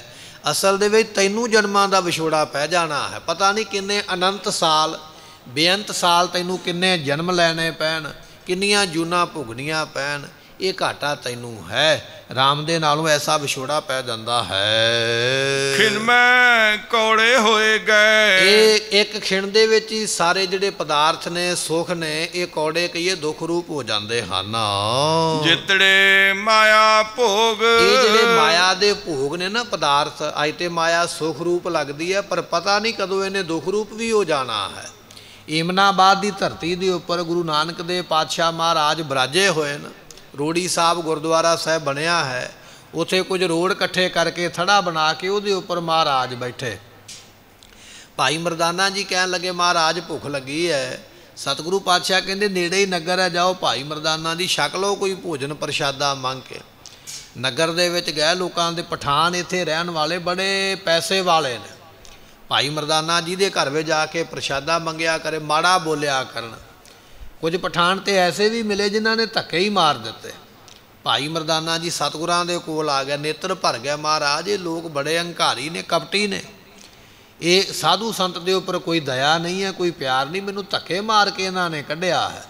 Speaker 1: ਅਸਲ ਦੇ ਵਿੱਚ ਤੈਨੂੰ ਜਨਮਾਂ ਦਾ ਵਿਛੋੜਾ ਪੈ ਜਾਣਾ ਹੈ। ਪਤਾ ਨਹੀਂ ਕਿੰਨੇ ਅਨੰਤ ਸਾਲ ਬੇਅੰਤ ਸਾਲ ਤੈਨੂੰ ਕਿੰਨੇ ਜਨਮ ਲੈਣੇ ਪੈਣ, ਕਿੰਨੀਆਂ ਜੂਨਾਂ ਭੁਗਣੀਆਂ ਪੈਣ, ਇਹ ਘਾਟਾ ਤੈਨੂੰ ਹੈ। ਰਾਮ ਦੇ ਨਾਲੋਂ ਐਸਾ ਵਿਛੋੜਾ ਪੈ ਜਾਂਦਾ ਹੈ।
Speaker 2: ਖਿਣ ਮੈਂ ਕੌੜੇ ਹੋਏ ਗਏ,
Speaker 1: ਇਹ ਇੱਕ ਖਿਣ ਦੇ ਵਿੱਚ ਹੀ ਸਾਰੇ ਜਿਹੜੇ ਪਦਾਰਥ ਨੇ, ਸੁੱਖ ਨੇ, ਇਹ ਕੌੜੇ ਕਹੀਏ ਦੁੱਖ ਰੂਪ ਹੋ ਜਾਂਦੇ ਹਨ।
Speaker 2: ਜਿਤੜੇ ਮਾਇਆ ਭੋਗ,
Speaker 1: ਇਹ ਜਿਹੜੇ ਮਾਇਆ ਦੇ ਭੋਗ ਨੇ ਨਾ ਪਦਾਰਥ, ਅੱਜ ਤੇ ਮਾਇਆ ਸੁੱਖ ਰੂਪ ਲੱਗਦੀ ਹੈ, ਪਰ ਪਤਾ ਨਹੀਂ ਕਦੋਂ ਇਹਨੇ ਦੁੱਖ ਰੂਪ ਵੀ ਹੋ ਜਾਣਾ ਹੈ। ਈਮਨਾਬਾਦ ਦੀ ਧਰਤੀ ਦੇ ਉੱਪਰ ਗੁਰੂ ਨਾਨਕ ਦੇਵ ਪਾਤਸ਼ਾਹ ਮਹਾਰਾਜ ਬਿਰਾਜੇ ਹੋਏ ਨੇ। ਰੋੜੀ ਸਾਹਿਬ ਗੁਰਦੁਆਰਾ ਸਾਹਿਬ ਬਣਿਆ ਹੈ, ਉੱਥੇ ਕੁਝ ਰੋੜ ਇਕੱਠੇ ਕਰਕੇ ਥੜਾ ਬਣਾ ਕੇ ਉਹਦੇ ਉੱਪਰ ਮਹਾਰਾਜ ਬੈਠੇ। ਭਾਈ ਮਰਦਾਨਾ ਜੀ ਕਹਿਣ ਲੱਗੇ ਮਹਾਰਾਜ ਭੁੱਖ ਲੱਗੀ ਹੈ। ਸਤਿਗੁਰੂ ਪਾਤਸ਼ਾਹ ਕਹਿੰਦੇ ਨੇੜੇ ਹੀ ਨਗਰ ਹੈ, ਜਾਓ ਭਾਈ ਮਰਦਾਨਾ ਦੀ ਛਕ ਲਓ ਕੋਈ ਭੋਜਨ ਪ੍ਰਸ਼ਾਦਾ ਮੰਗ ਕੇ। ਨਗਰ ਦੇ ਵਿੱਚ ਗਏ, ਲੋਕਾਂ ਦੇ ਪਠਾਨ ਇੱਥੇ ਰਹਿਣ ਵਾਲੇ ਬੜੇ ਪੈਸੇ ਵਾਲੇ ਨੇ। ਭਾਈ ਮਰਦਾਨਾ ਜੀ ਦੇ ਘਰ ਵਿੱਚ ਜਾ ਕੇ ਪ੍ਰਸ਼ਾਦਾ ਮੰਗਿਆ ਕਰੇ, ਮਾੜਾ ਬੋਲਿਆ ਕਰਨ। ਕੁਝ ਪਠਾਨ ਤੇ ਐਸੇ ਵੀ ਮਿਲੇ ਜਿਨ੍ਹਾਂ ਨੇ ਧੱਕੇ ਹੀ ਮਾਰ ਦਿੱਤੇ। ਭਾਈ ਮਰਦਾਨਾ ਜੀ ਸਤਿਗੁਰਾਂ ਦੇ ਕੋਲ ਆ ਗਿਆ, ਨੇਤਰ ਭਰ ਗਿਆ, ਮਹਾਰਾਜ ਇਹ ਲੋਕ ਬੜੇ ਹੰਕਾਰੀ ਨੇ, ਕਪਟੀ ਨੇ, ਇਹ ਸਾਧੂ ਸੰਤ ਦੇ ਉੱਪਰ ਕੋਈ ਦਇਆ ਨਹੀਂ ਹੈ, ਕੋਈ ਪਿਆਰ ਨਹੀਂ, ਮੈਨੂੰ ਧੱਕੇ ਮਾਰ ਕੇ ਇਹਨਾਂ ਨੇ ਕੱਢਿਆ ਹੈ।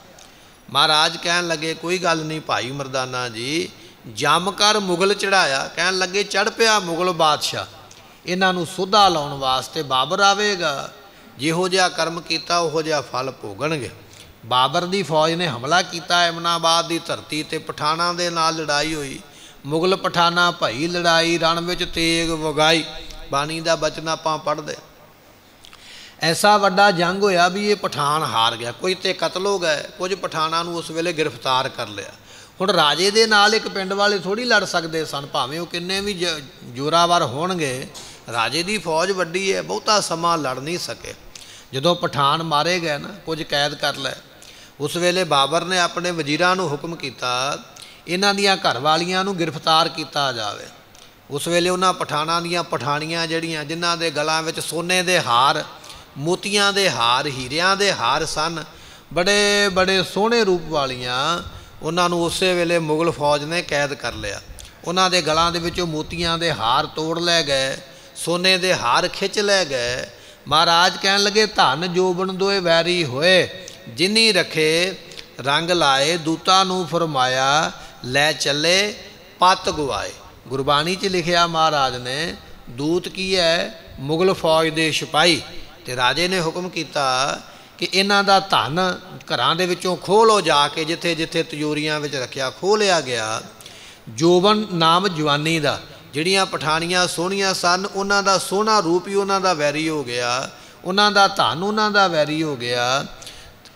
Speaker 1: ਮਹਾਰਾਜ ਕਹਿਣ ਲੱਗੇ ਕੋਈ ਗੱਲ ਨਹੀਂ ਭਾਈ ਮਰਦਾਨਾ ਜੀ, ਜੰਮ ਕਰ ਮੁਗਲ ਚੜਾਇਆ। ਕਹਿਣ ਲੱਗੇ ਚੜ੍ਹ ਪਿਆ ਮੁਗਲ ਬਾਦਸ਼ਾਹ, ਇਹਨਾਂ ਨੂੰ ਸੋਧਾ ਲਾਉਣ ਵਾਸਤੇ ਬਾਬਰ ਆਵੇਗਾ, ਜਿਹੋ ਜਿਹਾ ਕਰਮ ਕੀਤਾ ਉਹੋ ਜਿਹਾ ਫਲ ਭੋਗਣਗੇ। ਬਾਬਰ ਦੀ ਫੌਜ ਨੇ ਹਮਲਾ ਕੀਤਾ ਐਮਨਾਬਾਦ ਦੀ ਧਰਤੀ ਤੇ, ਪਠਾਨਾਂ ਦੇ ਨਾਲ ਲੜਾਈ ਹੋਈ। ਮੁਗਲ ਪਠਾਨਾਂ ਭਈ ਲੜਾਈ, ਰਣ ਵਿੱਚ ਤੇਗ ਵਗਾਈ। ਬਾਣੀ ਦਾ ਬਚਨ ਆਪਾਂ ਪੜ੍ਹਦੇ, ਐਸਾ ਵੱਡਾ ਜੰਗ ਹੋਇਆ ਵੀ ਇਹ ਪਠਾਨ ਹਾਰ ਗਿਆ। ਕੁਝ ਤੇ ਕਤਲ ਹੋ ਗਏ, ਕੁਝ ਪਠਾਨਾਂ ਨੂੰ ਉਸ ਵੇਲੇ ਗ੍ਰਿਫਤਾਰ ਕਰ ਲਿਆ। ਹੁਣ ਰਾਜੇ ਦੇ ਨਾਲ ਇੱਕ ਪਿੰਡ ਵਾਲੇ ਥੋੜ੍ਹੀ ਲੜ ਸਕਦੇ ਸਨ, ਭਾਵੇਂ ਉਹ ਕਿੰਨੇ ਵੀ ਜ਼ੋਰਾਵਰ ਹੋਣਗੇ। ਰਾਜੇ ਦੀ ਫੌਜ ਵੱਡੀ ਹੈ, ਬਹੁਤਾ ਸਮਾਂ ਲੜ ਨਹੀਂ ਸਕੇ। ਜਦੋਂ ਪਠਾਨ ਮਾਰੇ ਗਏ ਨਾ, ਕੁਝ ਕੈਦ ਕਰ ਲਏ। ਉਸ ਵੇਲੇ ਬਾਬਰ ਨੇ ਆਪਣੇ ਵਜ਼ੀਰਾਂ ਨੂੰ ਹੁਕਮ ਕੀਤਾ ਇਹਨਾਂ ਦੀਆਂ ਘਰ ਵਾਲੀਆਂ ਨੂੰ ਗ੍ਰਿਫਤਾਰ ਕੀਤਾ ਜਾਵੇ। ਉਸ ਵੇਲੇ ਉਹਨਾਂ ਪਠਾਨਾਂ ਦੀਆਂ ਪਠਾਣੀਆਂ ਜਿਹੜੀਆਂ, ਜਿਨ੍ਹਾਂ ਦੇ ਗਲਾਂ ਵਿੱਚ ਸੋਨੇ ਦੇ ਹਾਰ, ਮੋਤੀਆਂ ਦੇ ਹਾਰ, ਹੀਰਿਆਂ ਦੇ ਹਾਰ ਸਨ, ਬੜੇ ਬੜੇ ਸੋਹਣੇ ਰੂਪ ਵਾਲੀਆਂ, ਉਹਨਾਂ ਨੂੰ ਉਸੇ ਵੇਲੇ ਮੁਗਲ ਫੌਜ ਨੇ ਕੈਦ ਕਰ ਲਿਆ। ਉਹਨਾਂ ਦੇ ਗਲਾਂ ਦੇ ਵਿੱਚੋਂ ਮੋਤੀਆਂ ਦੇ ਹਾਰ ਤੋੜ ਲੈ ਗਏ, ਸੋਨੇ ਦੇ ਹਾਰ ਖਿੱਚ ਲੈ ਗਏ। ਮਹਾਰਾਜ ਕਹਿਣ ਲੱਗੇ ਧਨ ਜੋਬਨ ਦੋਏ ਵੈਰੀ ਹੋਏ, ਜਿਨੀ ਰਖੇ ਰੰਗ ਲਾਏ, ਦੂਤਾਂ ਨੂੰ ਫਰਮਾਇਆ ਲੈ ਚੱਲੇ ਪੱਤ ਗਵਾਏ। ਗੁਰਬਾਣੀ 'ਚ ਲਿਖਿਆ ਮਹਾਰਾਜ ਨੇ, ਦੂਤ ਕੀ ਹੈ? ਮੁਗਲ ਫੌਜ ਦੇ ਸਿਪਾਹੀ। ਤੇ ਰਾਜੇ ਨੇ ਹੁਕਮ ਕੀਤਾ ਕਿ ਇਹਨਾਂ ਦਾ ਧਨ ਘਰਾਂ ਦੇ ਵਿੱਚੋਂ ਖੋਹ ਲਓ, ਜਾ ਕੇ ਜਿੱਥੇ ਜਿੱਥੇ ਤਿਜੋਰੀਆਂ ਵਿੱਚ ਰੱਖਿਆ ਖੋਹ ਲਿਆ ਗਿਆ। ਜੋਬਨ ਨਾਮ ਜਵਾਨੀ ਦਾ, ਜਿਹੜੀਆਂ ਪਠਾਣੀਆਂ ਸੋਹਣੀਆਂ ਸਨ, ਉਹਨਾਂ ਦਾ ਸੋਹਣਾ ਰੂਪ ਹੀ ਉਹਨਾਂ ਦਾ ਵੈਰੀ ਹੋ ਗਿਆ, ਉਹਨਾਂ ਦਾ ਧਨ ਉਹਨਾਂ ਦਾ ਵੈਰੀ ਹੋ ਗਿਆ।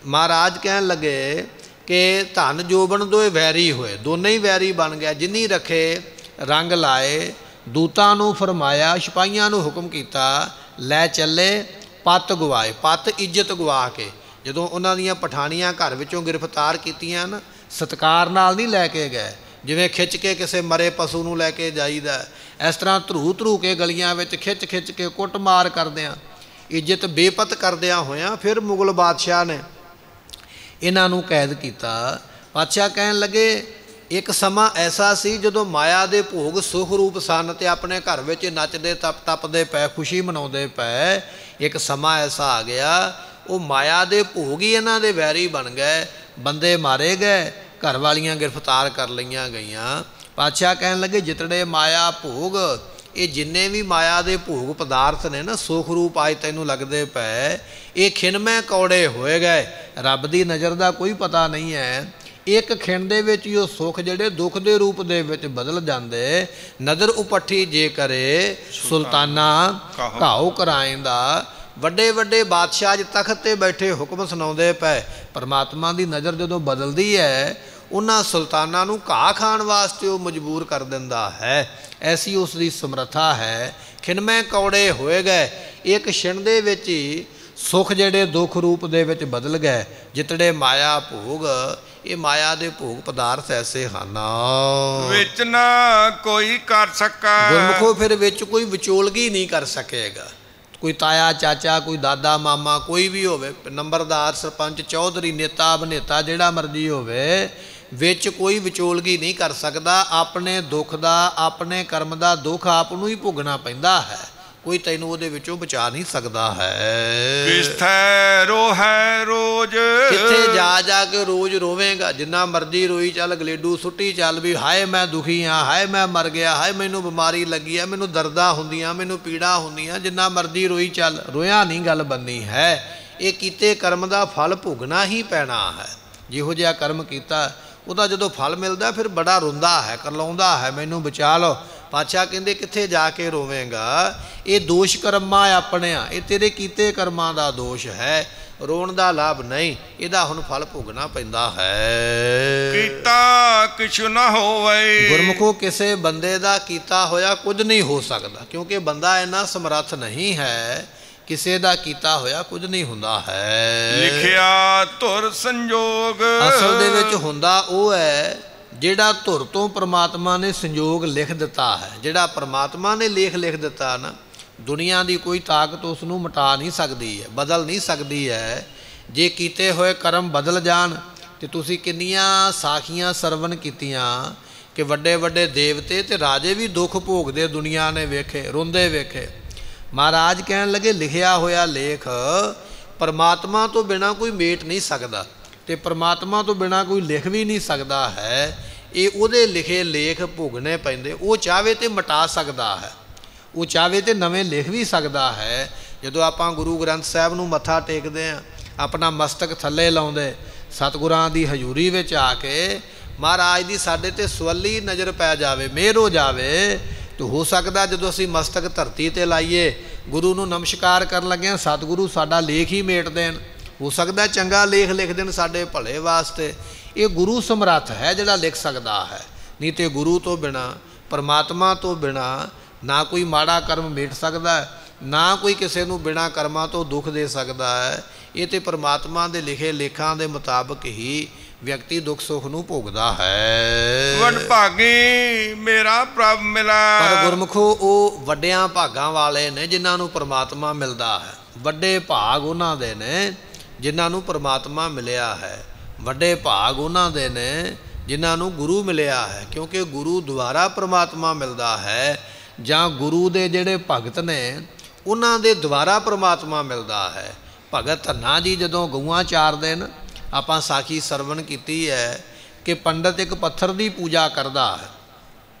Speaker 1: ਮਹਾਰਾਜ ਕਹਿਣ ਲੱਗੇ ਕਿ ਧਨ ਜੋਬਨ ਦੋਏ ਵੈਰੀ ਹੋਏ, ਦੋਨੇ ਹੀ ਵੈਰੀ ਬਣ ਗਿਆ। ਜਿਨੀ ਰਖੇ ਰੰਗ ਲਾਏ, ਦੂਤਾਂ ਨੂੰ ਫਰਮਾਇਆ, ਸਿਪਾਹੀਆਂ ਨੂੰ ਹੁਕਮ ਕੀਤਾ ਲੈ ਚੱਲੇ ਪੱਤ ਗਵਾਏ। ਪੱਤ ਇੱਜ਼ਤ ਗਵਾ ਕੇ, ਜਦੋਂ ਉਹਨਾਂ ਦੀਆਂ ਪਠਾਣੀਆਂ ਘਰ ਵਿੱਚੋਂ ਗ੍ਰਿਫਤਾਰ ਕੀਤੀਆਂ ਨਾ, ਸਤਿਕਾਰ ਨਾਲ ਨਹੀਂ ਲੈ ਕੇ ਗਏ, ਜਿਵੇਂ ਖਿੱਚ ਕੇ ਕਿਸੇ ਮਰੇ ਪਸ਼ੂ ਨੂੰ ਲੈ ਕੇ ਜਾਈਦਾ, ਇਸ ਤਰ੍ਹਾਂ ਧਰੂ ਧਰੂ ਕੇ ਗਲੀਆਂ ਵਿੱਚ ਖਿੱਚ ਖਿੱਚ ਕੇ ਕੁੱਟਮਾਰ ਕਰਦਿਆਂ, ਇੱਜ਼ਤ ਬੇਪਤ ਕਰਦਿਆਂ ਹੋਇਆਂ ਫਿਰ ਮੁਗਲ ਬਾਦਸ਼ਾਹ ਨੇ ਇਹਨਾਂ ਨੂੰ ਕੈਦ ਕੀਤਾ। ਪਾਤਸ਼ਾਹ ਕਹਿਣ ਲੱਗੇ ਇੱਕ ਸਮਾਂ ਐਸਾ ਸੀ ਜਦੋਂ ਮਾਇਆ ਦੇ ਭੋਗ ਸੁਖ ਰੂਪ ਸਨ ਤੇ ਆਪਣੇ ਘਰ ਵਿੱਚ ਨੱਚਦੇ ਟੱਪਦੇ ਪਏ, ਖੁਸ਼ੀ ਮਨਾਉਂਦੇ ਪਏ। ਇੱਕ ਸਮਾਂ ਐਸਾ ਆ ਗਿਆ, ਉਹ ਮਾਇਆ ਦੇ ਭੋਗ ਹੀ ਇਹਨਾਂ ਦੇ ਵੈਰੀ ਬਣ ਗਏ। ਬੰਦੇ ਮਾਰੇ ਗਏ, ਘਰ ਵਾਲੀਆਂ ਗ੍ਰਿਫਤਾਰ ਕਰ ਲਈਆਂ ਗਈਆਂ। ਪਾਤਸ਼ਾਹ ਕਹਿਣ ਲੱਗੇ ਜਿਤੜੇ ਮਾਇਆ ਭੋਗ ਇਹ ਜਿੰਨੇ ਵੀ ਮਾਇਆ ਦੇ ਭੋਗ ਪਦਾਰਥ ਨੇ ਨਾ, ਸੁਖ ਰੂਪ ਅੱਜ ਤੈਨੂੰ ਲੱਗਦੇ ਪਏ, ਇਹ ਖਿੰਮੇ ਕੌੜੇ ਹੋਏ ਗਏ। ਰੱਬ ਦੀ ਨਜ਼ਰ ਦਾ ਕੋਈ ਪਤਾ ਨਹੀਂ ਹੈ। ਇੱਕ ਖਿਣ ਦੇ ਵਿੱਚ ਹੀ ਉਹ ਸੁੱਖ ਜਿਹੜੇ ਦੁੱਖ ਦੇ ਰੂਪ ਦੇ ਵਿੱਚ ਬਦਲ ਜਾਂਦੇ। ਨਦਰ ਉਪੱਠੀ ਜੇ ਕਰੇ ਸੁਲਤਾਨਾ ਘਾਉ ਕਰਾਇਂਦਾ। ਵੱਡੇ ਵੱਡੇ ਬਾਦਸ਼ਾਹ ਅੱਜ ਤਖਤ 'ਤੇ ਬੈਠੇ ਹੁਕਮ ਸੁਣਾਉਂਦੇ ਪਏ। ਪਰਮਾਤਮਾ ਦੀ ਨਜ਼ਰ ਜਦੋਂ ਬਦਲਦੀ ਹੈ, ਉਹਨਾਂ ਸੁਲਤਾਨਾਂ ਨੂੰ ਘਾਹ ਖਾਣ ਵਾਸਤੇ ਉਹ ਮਜਬੂਰ ਕਰ ਦਿੰਦਾ ਹੈ। ਐਸੀ ਉਸ ਦੀ ਸਮਰੱਥਾ ਹੈ। ਖਿੰਮੇ ਕੌੜੇ ਹੋਏ ਗਏ, ਇੱਕ ਛਿਣ ਦੇ ਵਿੱਚ ਹੀ ਸੁੱਖ ਜਿਹੜੇ ਦੁੱਖ ਰੂਪ ਦੇ ਵਿੱਚ ਬਦਲ ਗਏ। ਜਿਤੜੇ ਮਾਇਆ ਭੋਗ, ਇਹ ਮਾਇਆ ਦੇ ਭੋਗ ਪਦਾਰਥ ਐਸੇ ਹਨ
Speaker 2: ਵਿੱਚ ਨਾ ਕੋਈ ਕਰ ਸਕਾ।
Speaker 1: ਗੁਰਮੁਖੋ ਫਿਰ ਵਿੱਚ ਕੋਈ ਵਿਚੋਲਗੀ ਨਹੀਂ ਕਰ ਸਕੇਗਾ। ਕੋਈ ਤਾਇਆ ਚਾਚਾ, ਕੋਈ ਦਾਦਾ ਮਾਮਾ, ਕੋਈ ਵੀ ਹੋਵੇ, ਨੰਬਰਦਾਰ, ਸਰਪੰਚ, ਚੌਧਰੀ, ਨੇਤਾ ਅਭਿਨੇਤਾ, ਜਿਹੜਾ ਮਰਜ਼ੀ ਹੋਵੇ, ਵਿੱਚ ਕੋਈ ਵਿਚੋਲਗੀ ਨਹੀਂ ਕਰ ਸਕਦਾ। ਆਪਣੇ ਦੁੱਖ ਦਾ, ਆਪਣੇ ਕਰਮ ਦਾ ਦੁੱਖ ਆਪ ਨੂੰ ਹੀ ਭੋਗਣਾ ਪੈਂਦਾ ਹੈ। ਕੋਈ ਤੈਨੂੰ ਉਹਦੇ ਵਿੱਚੋਂ ਬਚਾ ਨਹੀਂ ਸਕਦਾ ਹੈ।
Speaker 2: ਕਿਸਥੈ ਰੋਹੈ ਰੋਜ਼,
Speaker 1: ਕਿੱਥੇ ਜਾ ਜਾ ਕੇ ਰੋਜ਼ ਰੋਵੇਂਗਾ। ਜਿੰਨਾ ਮਰਜ਼ੀ ਰੋਈ ਚੱਲ, ਗਲੇਡੂ ਸੁੱਟੀ ਚੱਲ, ਵੀ ਹਾਏ ਮੈਂ ਦੁਖੀ ਹਾਂ, ਹਾਏ ਮੈਂ ਮਰ ਗਿਆ, ਹਾਏ ਮੈਨੂੰ ਬਿਮਾਰੀ ਲੱਗੀ ਹੈ, ਮੈਨੂੰ ਦਰਦਾਂ ਹੁੰਦੀਆਂ, ਮੈਨੂੰ ਪੀੜਾ ਹੁੰਦੀਆਂ। ਜਿੰਨਾ ਮਰਜ਼ੀ ਰੋਈ ਚੱਲ, ਰੋਇਆ ਨਹੀਂ ਗੱਲ ਬਣਨੀ ਹੈ। ਇਹ ਕੀਤੇ ਕਰਮ ਦਾ ਫਲ ਭੋਗਣਾ ਹੀ ਪੈਣਾ ਹੈ। ਜਿਹੋ ਜਿਹਾ ਕਰਮ ਕੀਤਾ ਉਹਦਾ ਜਦੋਂ ਫਲ ਮਿਲਦਾ ਫਿਰ ਬੜਾ ਰੋਂਦਾ ਹੈ, ਕਰਲਾਉਂਦਾ ਹੈ, ਮੈਨੂੰ ਬਚਾ ਲਓ। ਪਾਤਸ਼ਾਹ ਕਹਿੰਦੇ ਕਿੱਥੇ ਜਾ ਕੇ ਰੋਵੇਂਗਾ। ਇਹ ਦੋਸ਼ ਕਰਮਾਂ ਆਪਣਿਆਂ, ਇਹ ਤੇਰੇ ਕੀਤੇ ਕਰਮਾਂ ਦਾ ਦੋਸ਼ ਹੈ। ਰੋਣ ਦਾ ਲਾਭ ਨਹੀਂ, ਇਹਦਾ ਹੁਣ ਫਲ ਭੋਗਣਾ ਪੈਂਦਾ ਹੈ।
Speaker 2: ਕੀਤਾ ਕਿਛੁ ਨਾ ਹੋਵੇ।
Speaker 1: ਗੁਰਮੁਖੋ ਕਿਸੇ ਬੰਦੇ ਦਾ ਕੀਤਾ ਹੋਇਆ ਕੁਝ ਨਹੀਂ ਹੋ ਸਕਦਾ, ਕਿਉਂਕਿ ਬੰਦਾ ਇੰਨਾ ਸਮਰੱਥ ਨਹੀਂ ਹੈ। ਕਿਸੇ ਦਾ ਕੀਤਾ ਹੋਇਆ ਕੁਝ ਨਹੀਂ ਹੁੰਦਾ ਹੈ।
Speaker 2: ਲਿਖਿਆ ਧੁਰ ਸੰਜੋਗ,
Speaker 1: ਅਸਲ ਦੇ ਵਿੱਚ ਹੁੰਦਾ ਉਹ ਹੈ ਜਿਹੜਾ ਧੁਰ ਤੋਂ ਪਰਮਾਤਮਾ ਨੇ ਸੰਜੋਗ ਲਿਖ ਦਿੱਤਾ ਹੈ। ਜਿਹੜਾ ਪਰਮਾਤਮਾ ਨੇ ਲੇਖ ਲਿਖ ਦਿੱਤਾ ਨਾ, ਦੁਨੀਆ ਦੀ ਕੋਈ ਤਾਕਤ ਉਸ ਨੂੰ ਮਿਟਾ ਨਹੀਂ ਸਕਦੀ ਹੈ, ਬਦਲ ਨਹੀਂ ਸਕਦੀ ਹੈ। ਜੇ ਕੀਤੇ ਹੋਏ ਕਰਮ ਬਦਲ ਜਾਣ, ਤੇ ਤੁਸੀਂ ਕਿੰਨੀਆਂ ਸਾਖੀਆਂ ਸਰਵਣ ਕੀਤੀਆਂ ਕਿ ਵੱਡੇ ਵੱਡੇ ਦੇਵਤੇ ਤੇ ਰਾਜੇ ਵੀ ਦੁੱਖ ਭੋਗਦੇ ਦੁਨੀਆ ਨੇ ਵੇਖੇ, ਰੋਂਦੇ ਵੇਖੇ। ਮਹਾਰਾਜ ਕਹਿਣ ਲੱਗੇ ਲਿਖਿਆ ਹੋਇਆ ਲੇਖ ਪਰਮਾਤਮਾ ਤੋਂ ਬਿਨਾਂ ਕੋਈ ਮੇਟ ਨਹੀਂ ਸਕਦਾ, ਤੇ ਪਰਮਾਤਮਾ ਤੋਂ ਬਿਨਾਂ ਕੋਈ ਲਿਖ ਵੀ ਨਹੀਂ ਸਕਦਾ ਹੈ। ਇਹ ਉਹਦੇ ਲਿਖੇ ਲੇਖ ਭੋਗਣੇ ਪੈਂਦੇ। ਉਹ ਚਾਹਵੇ ਤੇ ਮਿਟਾ ਸਕਦਾ ਹੈ, ਉਹ ਚਾਹਵੇ ਤੇ ਨਵੇਂ ਲਿਖ ਵੀ ਸਕਦਾ ਹੈ। ਜਦੋਂ ਆਪਾਂ ਗੁਰੂ ਗ੍ਰੰਥ ਸਾਹਿਬ ਨੂੰ ਮੱਥਾ ਟੇਕਦੇ ਹਾਂ, ਆਪਣਾ ਮਸਤਕ ਥੱਲੇ ਲਾਉਂਦੇ, ਸਤਿਗੁਰਾਂ ਦੀ ਹਜ਼ੂਰੀ ਵਿੱਚ ਆ ਕੇ ਮਹਾਰਾਜ ਦੀ ਸਾਡੇ ਤੇ ਸਵੱਲੀ ਨਜ਼ਰ ਪੈ ਜਾਵੇ, ਮਿਹਰ ਹੋ ਜਾਵੇ, ਤੇ ਹੋ ਸਕਦਾ ਜਦੋਂ ਅਸੀਂ ਮਸਤਕ ਧਰਤੀ ਤੇ ਲਾਈਏ, ਗੁਰੂ ਨੂੰ ਨਮਸਕਾਰ ਕਰਨ ਲੱਗਿਆਂ ਸਤਿਗੁਰੂ ਸਾਡਾ ਲੇਖ ਹੀ ਮੇਟ ਦੇਣ। ਹੋ ਸਕਦਾ ਚੰਗਾ ਲੇਖ ਲਿਖ ਦੇਣ ਸਾਡੇ ਭਲੇ ਵਾਸਤੇ। ਇਹ ਗੁਰੂ ਸਮਰੱਥ ਹੈ ਜਿਹੜਾ ਲਿਖ ਸਕਦਾ ਹੈ। ਨਹੀਂ ਤੇ ਗੁਰੂ ਤੋਂ ਬਿਨਾਂ, ਪਰਮਾਤਮਾ ਤੋਂ ਬਿਨਾਂ ਨਾ ਕੋਈ ਮਾੜਾ ਕਰਮ ਮੇਟ ਸਕਦਾ, ਨਾ ਕੋਈ ਕਿਸੇ ਨੂੰ ਬਿਨਾਂ ਕਰਮਾਂ ਤੋਂ ਦੁੱਖ ਦੇ ਸਕਦਾ ਹੈ। ਇਹ ਤੇ ਪਰਮਾਤਮਾ ਦੇ ਲਿਖੇ ਲੇਖਾਂ ਦੇ ਮੁਤਾਬਕ ਹੀ ਵਿਅਕਤੀ ਦੁੱਖ ਸੁੱਖ ਨੂੰ ਭੋਗਦਾ ਹੈ।
Speaker 2: ਵਡ ਭਾਗੀ ਮੇਰਾ ਪ੍ਰਭ ਮਿਲਾ।
Speaker 1: ਪਰ ਗੁਰਮੁਖੋ ਉਹ ਵੱਡਿਆਂ ਭਾਗਾਂ ਵਾਲੇ ਨੇ ਜਿਨ੍ਹਾਂ ਨੂੰ ਪਰਮਾਤਮਾ ਮਿਲਦਾ ਹੈ। ਵੱਡੇ ਭਾਗ ਉਹਨਾਂ ਦੇ ਨੇ ਜਿਨ੍ਹਾਂ ਨੂੰ ਪਰਮਾਤਮਾ ਮਿਲਿਆ ਹੈ। ਵੱਡੇ ਭਾਗ ਉਹਨਾਂ ਦੇ ਨੇ ਜਿਨ੍ਹਾਂ ਨੂੰ ਗੁਰੂ ਮਿਲਿਆ ਹੈ, ਕਿਉਂਕਿ ਗੁਰੂ ਦੁਆਰਾ ਪਰਮਾਤਮਾ ਮਿਲਦਾ ਹੈ, ਜਾਂ ਗੁਰੂ ਦੇ ਜਿਹੜੇ ਭਗਤ ਨੇ ਉਹਨਾਂ ਦੇ ਦੁਆਰਾ ਪਰਮਾਤਮਾ ਮਿਲਦਾ ਹੈ। ਭਗਤ ਧੰਨਾ ਜੀ ਜਦੋਂ ਗਊਆਂ ਚਾਰਦੇ ਨੇ, ਆਪਾਂ ਸਾਖੀ ਸਰਵਣ ਕੀਤੀ ਹੈ ਕਿ ਪੰਡਤ ਇੱਕ ਪੱਥਰ ਦੀ ਪੂਜਾ ਕਰਦਾ ਹੈ।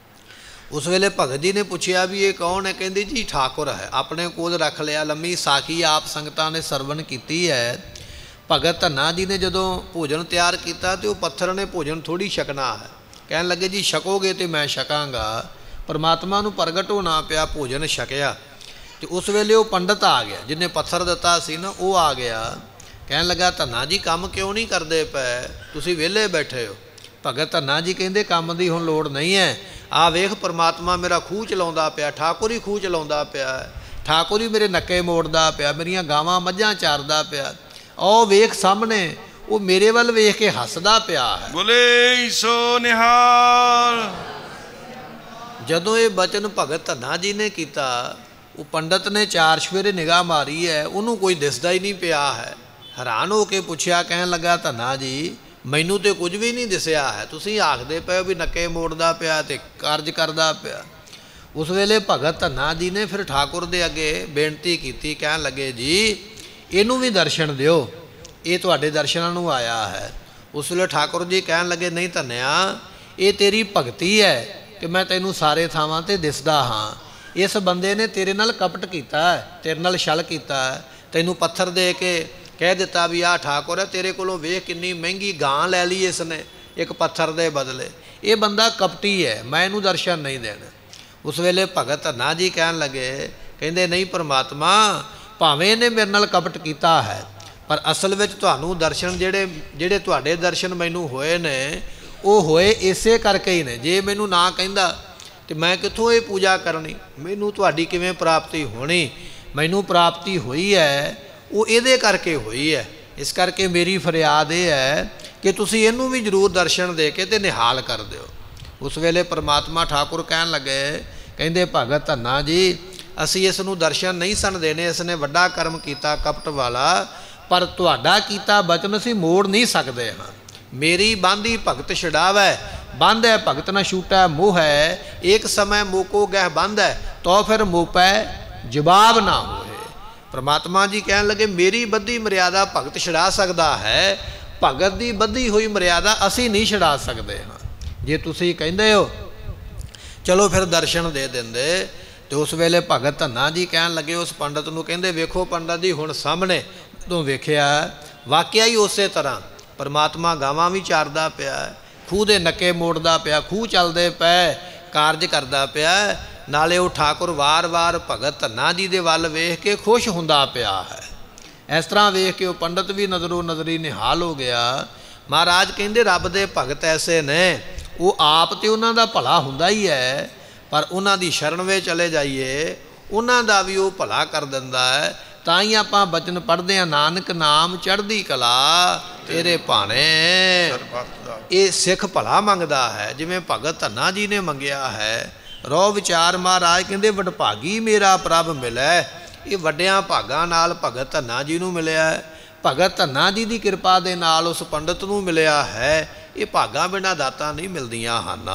Speaker 1: ਉਸ ਵੇਲੇ ਭਗਤ ਜੀ ਨੇ ਪੁੱਛਿਆ ਵੀ ਇਹ ਕੌਣ ਹੈ? ਕਹਿੰਦੇ ਜੀ ਠਾਕੁਰ ਹੈ। ਆਪਣੇ ਕੋਲ ਰੱਖ ਲਿਆ। ਲੰਮੀ ਸਾਖੀ ਆਪ ਸੰਗਤਾਂ ਨੇ ਸਰਵਣ ਕੀਤੀ ਹੈ। ਭਗਤ ਧੰਨਾ ਜੀ ਨੇ ਜਦੋਂ ਭੋਜਨ ਤਿਆਰ ਕੀਤਾ ਤੇ ਉਹ ਪੱਥਰ ਨੇ ਭੋਜਨ ਥੋੜ੍ਹੀ ਛਕਣਾ ਹੈ। ਕਹਿਣ ਲੱਗੇ ਜੀ ਛਕੋਗੇ ਤੇ ਮੈਂ ਛਕਾਂਗਾ। ਪਰਮਾਤਮਾ ਨੂੰ ਪ੍ਰਗਟ ਹੋਣਾ ਪਿਆ, ਭੋਜਨ ਛਕਿਆ। ਤੇ ਉਸ ਵੇਲੇ ਉਹ ਪੰਡਤ ਆ ਗਿਆ ਜਿਹਨੇ ਪੱਥਰ ਦਿੱਤਾ ਸੀ ਨਾ, ਉਹ ਆ ਗਿਆ। ਕਹਿਣ ਲੱਗਾ ਧੰਨਾ ਜੀ ਕੰਮ ਕਿਉਂ ਨਹੀਂ ਕਰਦੇ ਪਏ, ਤੁਸੀਂ ਵਿਹਲੇ ਬੈਠੇ ਹੋ? ਭਗਤ ਧੰਨਾ ਜੀ ਕਹਿੰਦੇ ਕੰਮ ਦੀ ਹੁਣ ਲੋੜ ਨਹੀਂ ਹੈ। ਆਹ ਵੇਖ ਪਰਮਾਤਮਾ ਮੇਰਾ ਖੂਹ ਚਲਾਉਂਦਾ ਪਿਆ, ਠਾਕੁਰ ਹੀ ਖੂਹ ਚਲਾਉਂਦਾ ਪਿਆ, ਠਾਕੁਰ ਹੀ ਮੇਰੇ ਨੱਕੇ ਮੋੜਦਾ ਪਿਆ, ਮੇਰੀਆਂ ਗਾਵਾਂ ਮੱਝਾਂ ਚਾਰਦਾ ਪਿਆ। ਉਹ ਵੇਖ ਸਾਹਮਣੇ, ਉਹ ਮੇਰੇ ਵੱਲ ਵੇਖ ਕੇ ਹੱਸਦਾ ਪਿਆ ਹੈ।
Speaker 2: ਬੋਲੇ ਸੋ ਨਿਹਾਲ।
Speaker 1: ਜਦੋਂ ਇਹ ਬਚਨ ਭਗਤ ਧੰਨਾ ਜੀ ਨੇ ਕੀਤਾ, ਉਹ ਪੰਡਤ ਨੇ ਚਾਰ ਸਵੇਰੇ ਨਿਗਾਹ ਮਾਰੀ ਹੈ, ਉਹਨੂੰ ਕੋਈ ਦਿਸਦਾ ਹੀ ਨਹੀਂ ਪਿਆ ਹੈ। ਹੈਰਾਨ ਹੋ ਕੇ ਪੁੱਛਿਆ, ਕਹਿਣ ਲੱਗਾ ਧੰਨਾ ਜੀ ਮੈਨੂੰ ਤੇ ਕੁਝ ਵੀ ਨਹੀਂ ਦਿਸਿਆ ਹੈ, ਤੁਸੀਂ ਆਖਦੇ ਪਏ ਵੀ ਨੱਕੇ ਮੋੜਦਾ ਪਿਆ ਤੇ ਕਾਰਜ ਕਰਦਾ ਪਿਆ। ਉਸ ਵੇਲੇ ਭਗਤ ਧੰਨਾ ਜੀ ਨੇ ਫਿਰ ਠਾਕੁਰ ਦੇ ਅੱਗੇ ਬੇਨਤੀ ਕੀਤੀ। ਕਹਿਣ ਲੱਗੇ ਜੀ ਇਹਨੂੰ ਵੀ ਦਰਸ਼ਨ ਦਿਓ, ਇਹ ਤੁਹਾਡੇ ਦਰਸ਼ਨਾਂ ਨੂੰ ਆਇਆ ਹੈ। ਉਸ ਵੇਲੇ ਠਾਕੁਰ ਜੀ ਕਹਿਣ ਲੱਗੇ ਨਹੀਂ ਧੰਨਿਆ, ਇਹ ਤੇਰੀ ਭਗਤੀ ਹੈ ਕਿ ਮੈਂ ਤੈਨੂੰ ਸਾਰੇ ਥਾਵਾਂ 'ਤੇ ਦਿਸਦਾ ਹਾਂ। ਇਸ ਬੰਦੇ ਨੇ ਤੇਰੇ ਨਾਲ ਕਪਟ ਕੀਤਾ, ਤੇਰੇ ਨਾਲ ਛਲ ਕੀਤਾ, ਤੈਨੂੰ ਪੱਥਰ ਦੇ ਕੇ ਕਹਿ ਦਿੱਤਾ ਵੀ ਆਹ ਠਾਕੁਰ ਹੈ, ਤੇਰੇ ਕੋਲੋਂ ਵੇਖ ਕਿੰਨੀ ਮਹਿੰਗੀ ਗਾਂ ਲੈ ਲਈ ਇਸ ਨੇ ਇੱਕ ਪੱਥਰ ਦੇ ਬਦਲੇ। ਇਹ ਬੰਦਾ ਕਪਟੀ ਹੈ, ਮੈਂ ਇਹਨੂੰ ਦਰਸ਼ਨ ਨਹੀਂ ਦੇਣਾ। ਉਸ ਵੇਲੇ ਭਗਤ ਧੰਨਾ ਜੀ ਕਹਿਣ ਲੱਗੇ, ਕਹਿੰਦੇ ਨਹੀਂ ਪਰਮਾਤਮਾ, ਭਾਵੇਂ ਇਹਨੇ ਮੇਰੇ ਨਾਲ ਕਪਟ ਕੀਤਾ ਹੈ, ਪਰ ਅਸਲ ਵਿੱਚ ਤੁਹਾਨੂੰ ਦਰਸ਼ਨ ਜਿਹੜੇ ਤੁਹਾਡੇ ਦਰਸ਼ਨ ਮੈਨੂੰ ਹੋਏ ਨੇ ਉਹ ਹੋਏ ਇਸੇ ਕਰਕੇ ਹੀ ਨੇ। ਜੇ ਮੈਨੂੰ ਨਾ ਕਹਿੰਦਾ ਤੇ ਮੈਂ ਕਿੱਥੋਂ ਇਹ ਪੂਜਾ ਕਰਨੀ, ਮੈਨੂੰ ਤੁਹਾਡੀ ਕਿਵੇਂ ਪ੍ਰਾਪਤੀ ਹੋਣੀ। ਮੈਨੂੰ ਪ੍ਰਾਪਤੀ ਹੋਈ ਹੈ ਉਹ ਇਹਦੇ ਕਰਕੇ ਹੋਈ ਹੈ। ਇਸ ਕਰਕੇ ਮੇਰੀ ਫਰਿਆਦ ਇਹ ਹੈ ਕਿ ਤੁਸੀਂ ਇਹਨੂੰ ਵੀ ਜ਼ਰੂਰ ਦਰਸ਼ਨ ਦੇ ਕੇ ਤੇ ਨਿਹਾਲ ਕਰ ਦਿਓ। ਉਸ ਵੇਲੇ ਪਰਮਾਤਮਾ ਠਾਕੁਰ ਕਹਿਣ ਲੱਗੇ, ਕਹਿੰਦੇ ਭਗਤ ਧੰਨਾ ਜੀ, ਅਸੀਂ ਇਸ ਨੂੰ ਦਰਸ਼ਨ ਨਹੀਂ ਸਨ ਦੇਣੇ, ਇਸ ਨੇ ਵੱਡਾ ਕਰਮ ਕੀਤਾ ਕਪਟ ਵਾਲਾ, ਪਰ ਤੁਹਾਡਾ ਕੀਤਾ ਬਚਨ ਅਸੀਂ ਮੋੜ ਨਹੀਂ ਸਕਦੇ ਹਾਂ। ਮੇਰੀ ਬਾਂਧੀ ਭਗਤ ਛਡਾਵੈ, ਬੰਧ ਹੈ ਭਗਤ ਨਾ ਛੂਟੈ ਮੋਹ ਹੈ, ਇੱਕ ਸਮੇਂ ਮੋਕੋ ਗਹਿ ਬੰਧ ਹੈ, ਤੋ ਫਿਰ ਮੋਪੈ ਜਵਾਬ ਨਾ ਹੋਏ। ਪਰਮਾਤਮਾ ਜੀ ਕਹਿਣ ਲੱਗੇ, ਮੇਰੀ ਬੱਧੀ ਮਰਿਆਦਾ ਭਗਤ ਛਡਾ ਸਕਦਾ ਹੈ, ਭਗਤ ਦੀ ਬੱਧੀ ਹੋਈ ਮਰਿਆਦਾ ਅਸੀਂ ਨਹੀਂ ਛਡਾ ਸਕਦੇ ਹਾਂ। ਜੇ ਤੁਸੀਂ ਕਹਿੰਦੇ ਹੋ ਚਲੋ ਫਿਰ ਦਰਸ਼ਨ ਦੇ ਦਿੰਦੇ। ਤੇ ਉਸ ਵੇਲੇ ਭਗਤ ਧੰਨਾ ਜੀ ਕਹਿਣ ਲੱਗੇ ਉਸ ਪੰਡਤ ਨੂੰ, ਕਹਿੰਦੇ ਵੇਖੋ ਪੰਡਤ ਜੀ, ਹੁਣ ਸਾਹਮਣੇ ਤੋਂ ਵੇਖਿਆ ਵਾਕਿਆ ਹੀ ਉਸੇ ਤਰ੍ਹਾਂ ਪਰਮਾਤਮਾ ਗਾਵਾਂ ਵੀ ਚਾਰਦਾ ਪਿਆ, ਖੂਹ ਦੇ ਨੱਕੇ ਮੋੜਦਾ ਪਿਆ, ਖੂਹ ਚੱਲਦੇ ਪਏ, ਕਾਰਜ ਕਰਦਾ ਪਿਆ, ਨਾਲੇ ਉਹ ਠਾਕੁਰ ਵਾਰ-ਵਾਰ ਭਗਤ ਧੰਨਾ ਜੀ ਦੇ ਵੱਲ ਵੇਖ ਕੇ ਖੁਸ਼ ਹੁੰਦਾ ਪਿਆ ਹੈ। ਇਸ ਤਰ੍ਹਾਂ ਵੇਖ ਕੇ ਉਹ ਪੰਡਤ ਵੀ ਨਜ਼ਰੋਂ ਨਜ਼ਰੀ ਨਿਹਾਲ ਹੋ ਗਿਆ। ਮਹਾਰਾਜ ਕਹਿੰਦੇ ਰੱਬ ਦੇ ਭਗਤ ਐਸੇ ਨੇ, ਉਹ ਆਪ ਤੇ ਉਹਨਾਂ ਦਾ ਭਲਾ ਹੁੰਦਾ ਹੀ ਹੈ, ਪਰ ਉਹਨਾਂ ਦੀ ਸ਼ਰਨ ਵਿੱਚ ਚਲੇ ਜਾਈਏ ਉਹਨਾਂ ਦਾ ਵੀ ਉਹ ਭਲਾ ਕਰ ਦਿੰਦਾ ਹੈ। ਤਾਂ ਹੀ ਆਪਾਂ ਬਚਨ ਪੜ੍ਹਦੇ ਹਾਂ, ਨਾਨਕ ਨਾਮ ਚੜ੍ਹਦੀ ਕਲਾ ਤੇਰੇ ਭਾਣੇ। ਇਹ ਸਿੱਖ ਭਲਾ ਮੰਗਦਾ ਹੈ ਜਿਵੇਂ ਭਗਤ ਧੰਨਾ ਜੀ ਨੇ ਮੰਗਿਆ ਹੈ। ਰੋ ਵਿਚਾਰ ਮਹਾਰਾਜ ਕਹਿੰਦੇ, ਵਡਭਾਗੀ ਮੇਰਾ ਪ੍ਰਭ ਮਿਲੈ। ਇਹ ਵੱਡਿਆਂ ਭਾਗਾਂ ਨਾਲ ਭਗਤ ਧੰਨਾ ਜੀ ਨੂੰ ਮਿਲਿਆ ਹੈ, ਭਗਤ ਧੰਨਾ ਜੀ ਦੀ ਕਿਰਪਾ ਦੇ ਨਾਲ ਉਸ ਪੰਡਤ ਨੂੰ ਮਿਲਿਆ ਹੈ। ਇਹ ਭਾਗਾਂ ਬਿਨਾਂ ਦਾਤਾਂ ਨਹੀਂ ਮਿਲਦੀਆਂ ਹਨ।